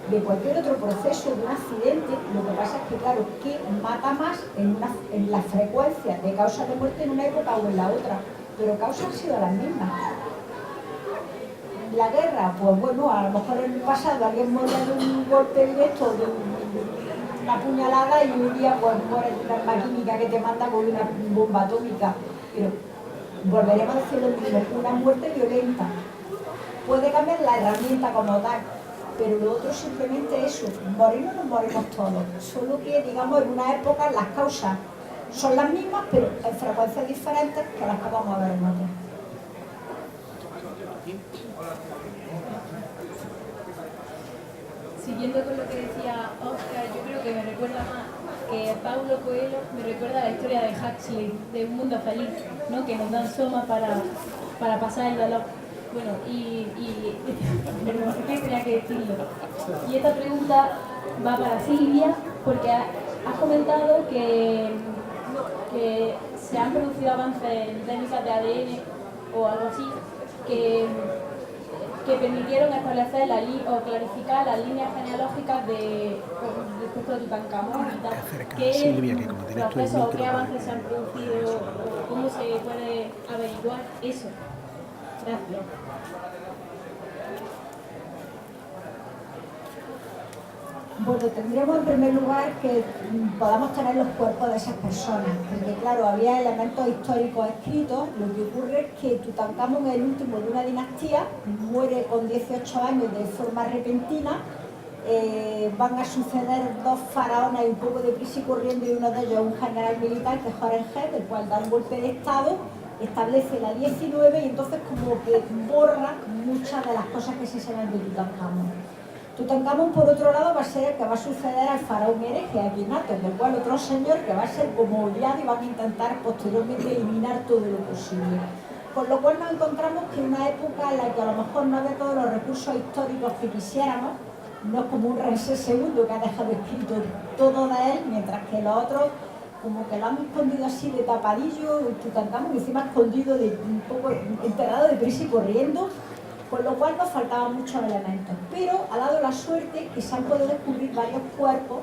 de cualquier otro proceso, de un accidente. Lo que pasa es que, claro, ¿qué mata más en la frecuencia de causas de muerte en una época o en la otra? Pero causas han sido las mismas. La guerra, pues bueno, a lo mejor en el pasado alguien moría de un golpe directo, de una puñalada, y hoy día pues muere de una arma química que te manda con una bomba atómica. Pero volveremos a decir lo mismo, una muerte violenta. Puede cambiar la herramienta como tal, pero lo otro simplemente es eso, morir no nos morimos todos, solo que, digamos, en una época las causas son las mismas, pero en frecuencias diferentes que las que vamos a ver en otras. Siguiendo con lo que decía Oscar, yo creo que me recuerda más que Paulo Coelho, me recuerda a la historia de Huxley, de Un Mundo Feliz, ¿no? Que nos dan soma para pasar el dolor. Bueno, pero no sé qué tenía que decirlo. Y esta pregunta va para Silvia, porque has comentado que se han producido avances en técnicas de ADN o algo así, que permitieron establecer o clarificar las líneas genealógicas respecto a Tutankamón y tal. ¿Qué procesos o qué avances se han producido o cómo se puede averiguar eso? Gracias. Bueno, tendríamos en primer lugar que podamos tener los cuerpos de esas personas, porque claro, había elementos históricos escritos. Lo que ocurre es que Tutankamón es el último de una dinastía, muere con 18 años de forma repentina, van a suceder dos faraones un poco de prisa y corriendo, y uno de ellos es un general militar que es Horemheb, el cual da un golpe de estado, establece la 19 y entonces como que borra muchas de las cosas que se saben de Tutankamón. Tutankamón, por otro lado, va a ser el que va a suceder al faraón hereje, a Akhenaton, del cual otro señor que va a ser como odiado y van a intentar posteriormente eliminar todo lo posible. Con lo cual nos encontramos que en una época en la que a lo mejor no había todos los recursos históricos que quisiéramos, no es como un Ramsés II que ha dejado escrito todo de él, mientras que los otros como que lo han escondido así de tapadillo, Tutankamón encima escondido, un poco enterrado de prisa y corriendo, con lo cual nos faltaban muchos elementos. Pero ha dado la suerte que se han podido descubrir varios cuerpos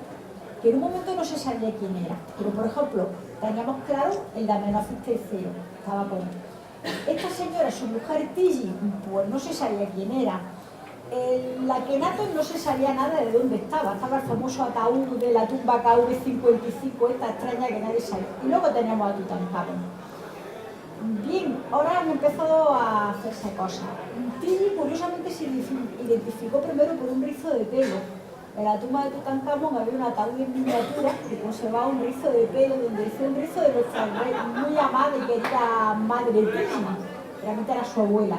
que en un momento no se sabía quién era. Pero, por ejemplo, teníamos claro el de Amenofis III, estaba con él. Esta señora, su mujer Tigi, pues no se sabía quién era. La Akhenaton no se sabía nada de dónde estaba. Estaba el famoso ataúd de la tumba KV55, esta extraña que nadie sabe. Y luego teníamos a Tutankamón. Bien, ahora han empezado a hacerse cosas. Tigi, curiosamente, se identificó primero por un rizo de pelo. En la tumba de Tutankamón había un ataúd en miniatura que conservaba un rizo de pelo, donde decía un rizo de nuestra muy amada y querida madre Tigi. Realmente era su abuela.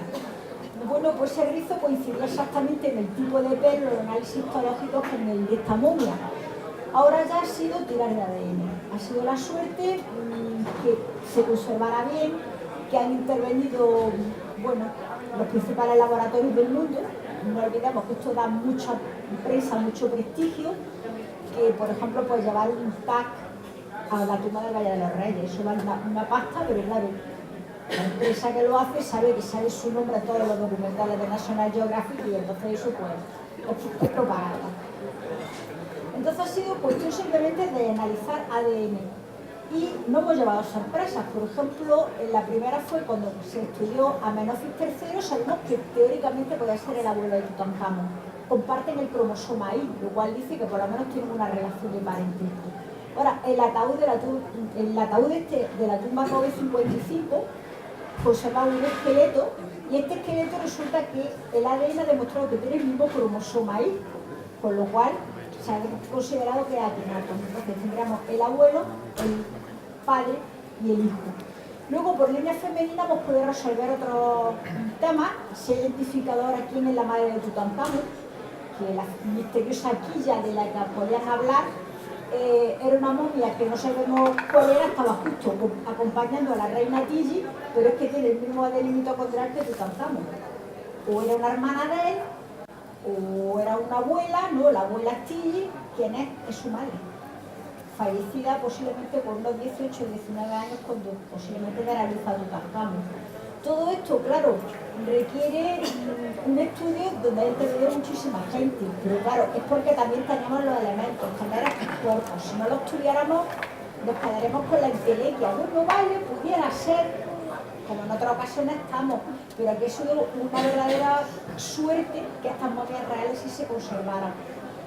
Bueno, pues ese rizo coincidía exactamente en el tipo de pelo, los análisis histológicos con el de esta momia. Ahora ya ha sido tirar de ADN. Ha sido la suerte que se conservara bien, que han intervenido, bueno, los principales laboratorios del mundo. No olvidemos que esto da mucha prensa, mucho prestigio, que por ejemplo pues llevar un pack a la tumba del Valle de los Reyes, eso vale una pasta, pero claro, la empresa que lo hace sabe que sale su nombre a todos los documentales de National Geographic, y entonces eso pues es propaganda. Entonces ha sido cuestión simplemente de analizar ADN y no hemos llevado sorpresas. Por ejemplo, la primera fue cuando se estudió Amenofis III, sabemos que teóricamente podía ser el abuelo de Tutankamón. Comparten el cromosoma Y, lo cual dice que por lo menos tienen una relación de parentesco. Ahora, el ataúd de la tumba KV55 conservaba un esqueleto, y este esqueleto resulta que el ADN ha demostrado que tiene el mismo cromosoma Y, con lo cual se ha considerado que era Akhenaton. Entonces tendríamos el abuelo, el padre y el hijo. Luego, por línea femenina, hemos podido resolver otros temas. Se ha identificado ahora quién es la madre de Tutankamón, que la misteriosa quilla de la que podían hablar, era una momia que no sabemos cuál era, estaba justo acompañando a la reina Tigi, pero es que tiene el mismo delito contrario que Tutankamón. O era una hermana de él, o era una abuela, no, la abuela es Tigi, ¿quién es? Es su madre. Fallecida posiblemente por unos 18 o 19 años cuando posiblemente era Luisa Tutankamón. Todo esto, claro, requiere un estudio donde ha intervenido muchísima gente, pero claro, es porque también tenemos los elementos, tener estos cuerpos. Si no los estudiáramos, nos quedaremos con la entelequia. Bueno, vale, pudiera ser, como en otras ocasiones estamos, pero aquí ha sido una verdadera suerte que estas momias reales sí se conservaran.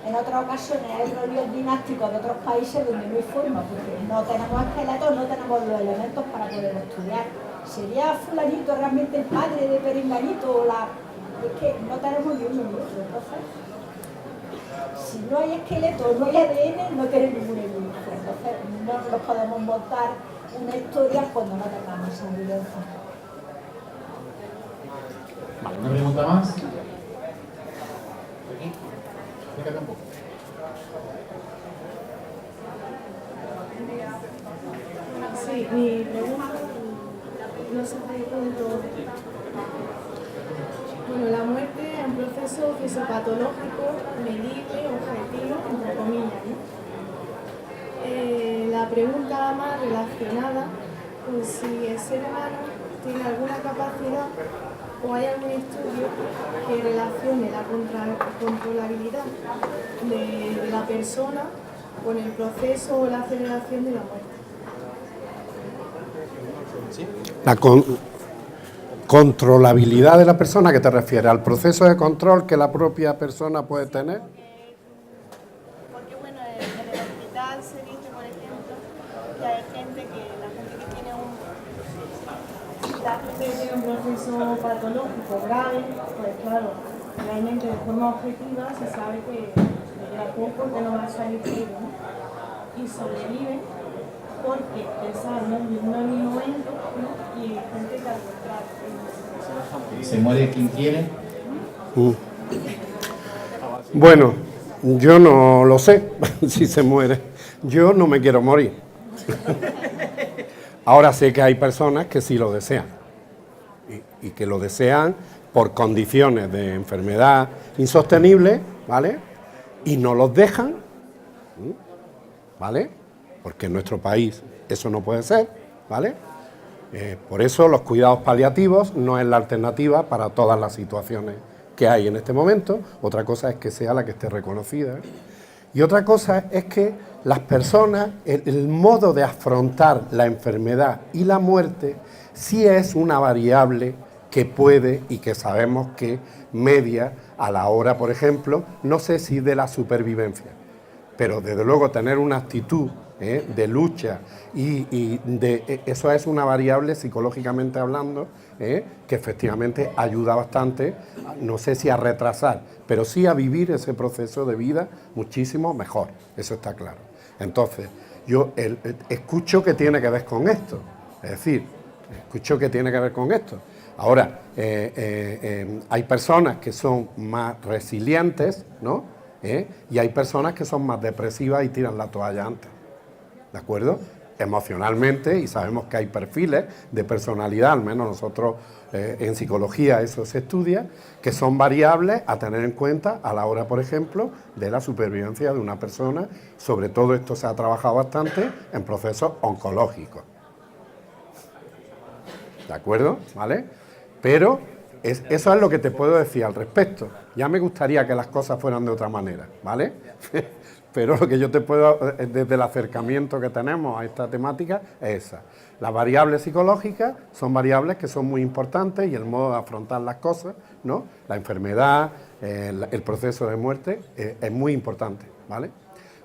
En otras ocasiones hay rollos dinásticos de otros países donde no hay forma, porque no tenemos esqueletos, no tenemos los elementos para poder estudiar. ¿Sería fulanito realmente el padre de Perenganito? Es que no tenemos ni uno ni otro. Entonces, si no hay esqueleto, no hay ADN, no tenemos ningún evidencia. Entonces, no nos podemos montar una historia cuando no tengamos esa evidencia. Vale, una pregunta más. Aquí. Fíjate un poco. Sí, mi pregunta no sé de punto. Bueno, la muerte es un proceso fisiopatológico, medible, objetivo, entre comillas, ¿no? La pregunta más relacionada con si el ser humano tiene alguna capacidad o hay algún estudio que relacione la controlabilidad de la persona con el proceso o la aceleración de la muerte. La controlabilidad de la persona, ¿qué te refieres? ¿Al proceso de control que la propia persona puede tener? Porque bueno, en el hospital se dice, por ejemplo, que hay gente que tiene un proceso patológico grave, pues claro, realmente de forma objetiva se sabe que le poco que no va a salir vivo, ¿no? Y sobrevive porque pensaron no en mi momento, ¿no? Y gente que al contrario. ¿Se muere quien quiere? Bueno, yo no lo sé si se muere. Yo no me quiero morir. Ahora sé que hay personas que sí lo desean y que lo desean por condiciones de enfermedad insostenible, ¿vale? Y no los dejan, ¿vale? Porque en nuestro país eso no puede ser, ¿vale? Por eso los cuidados paliativos no es la alternativa para todas las situaciones que hay en este momento. Otra cosa es que sea la que esté reconocida. Y otra cosa es que las personas, el modo de afrontar la enfermedad y la muerte sí es una variable que puede y que sabemos que media a la hora, por ejemplo, no sé si de la supervivencia, pero desde luego tener una actitud de lucha y eso es una variable psicológicamente hablando que efectivamente ayuda bastante, no sé si a retrasar, pero sí a vivir ese proceso de vida muchísimo mejor, eso está claro. Entonces, yo escucho que tiene que ver con esto, es decir, escucho que tiene que ver con esto. Ahora, hay personas que son más resilientes, ¿no? Y hay personas que son más depresivas y tiran la toalla antes. ¿De acuerdo? Emocionalmente, y sabemos que hay perfiles de personalidad, al menos nosotros en psicología eso se estudia, que son variables a tener en cuenta a la hora, por ejemplo, de la supervivencia de una persona. Sobre todo esto se ha trabajado bastante en procesos oncológicos. ¿De acuerdo? ¿Vale? Pero eso es lo que te puedo decir al respecto. Ya me gustaría que las cosas fueran de otra manera, ¿vale? Pero lo que yo te puedo, desde el acercamiento que tenemos a esta temática, es esa. Las variables psicológicas son variables que son muy importantes y el modo de afrontar las cosas, ¿no? La enfermedad, el proceso de muerte, es muy importante, ¿vale?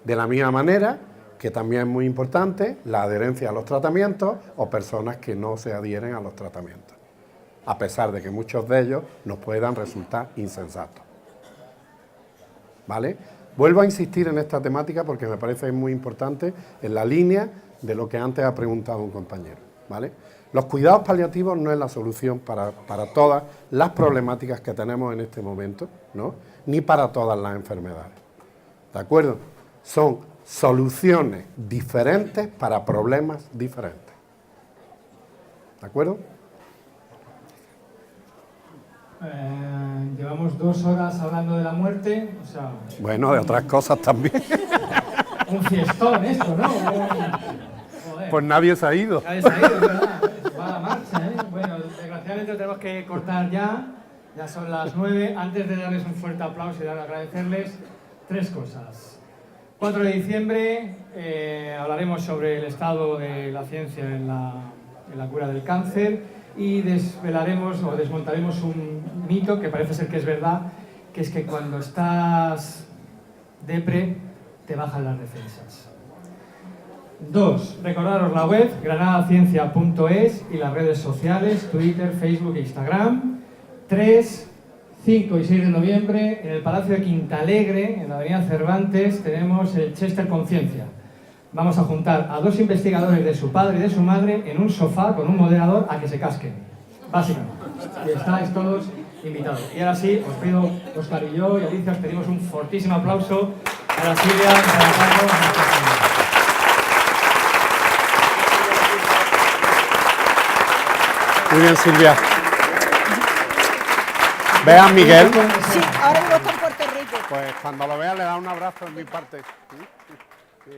De la misma manera que también es muy importante la adherencia a los tratamientos o personas que no se adhieren a los tratamientos, a pesar de que muchos de ellos nos puedan resultar insensatos, ¿vale? Vuelvo a insistir en esta temática porque me parece muy importante en la línea de lo que antes ha preguntado un compañero, ¿vale? Los cuidados paliativos no es la solución para todas las problemáticas que tenemos en este momento, ¿no? Ni para todas las enfermedades, ¿de acuerdo? Son soluciones diferentes para problemas diferentes. ¿De acuerdo? Llevamos 2 horas hablando de la muerte, o sea... Bueno, de otras cosas también. Un fiestón esto, ¿no? Pues nadie se ha ido. Nadie se ha ido, ¿verdad? Va a la marcha, ¿eh? Bueno, desgraciadamente tenemos que cortar ya. Ya son las 9. Antes de darles un fuerte aplauso y agradecerles 3 cosas. 4 de diciembre hablaremos sobre el estado de la ciencia en la cura del cáncer y desvelaremos o desmontaremos un mito que parece ser que es verdad, que es que cuando estás depre te bajan las defensas. 2. Recordaros la web granadaciencia.es y las redes sociales, Twitter, Facebook e Instagram. 3, 5 y 6 de noviembre en el Palacio de Quintalegre, en la avenida Cervantes, tenemos el Chester Conciencia. Vamos a juntar a 2 investigadores de su padre y de su madre en un sofá con un moderador a que se casquen, básicamente. Y estáis todos invitados. Y ahora sí, os pido, Óscar y yo y Alicia, os pedimos un fortísimo aplauso para Silvia y para Carlos. Muy bien, Silvia. ¿Veas, Miguel? Sí, ahora mismo está en Puerto Rico. Pues cuando lo veas le da un abrazo en mi parte. Sí.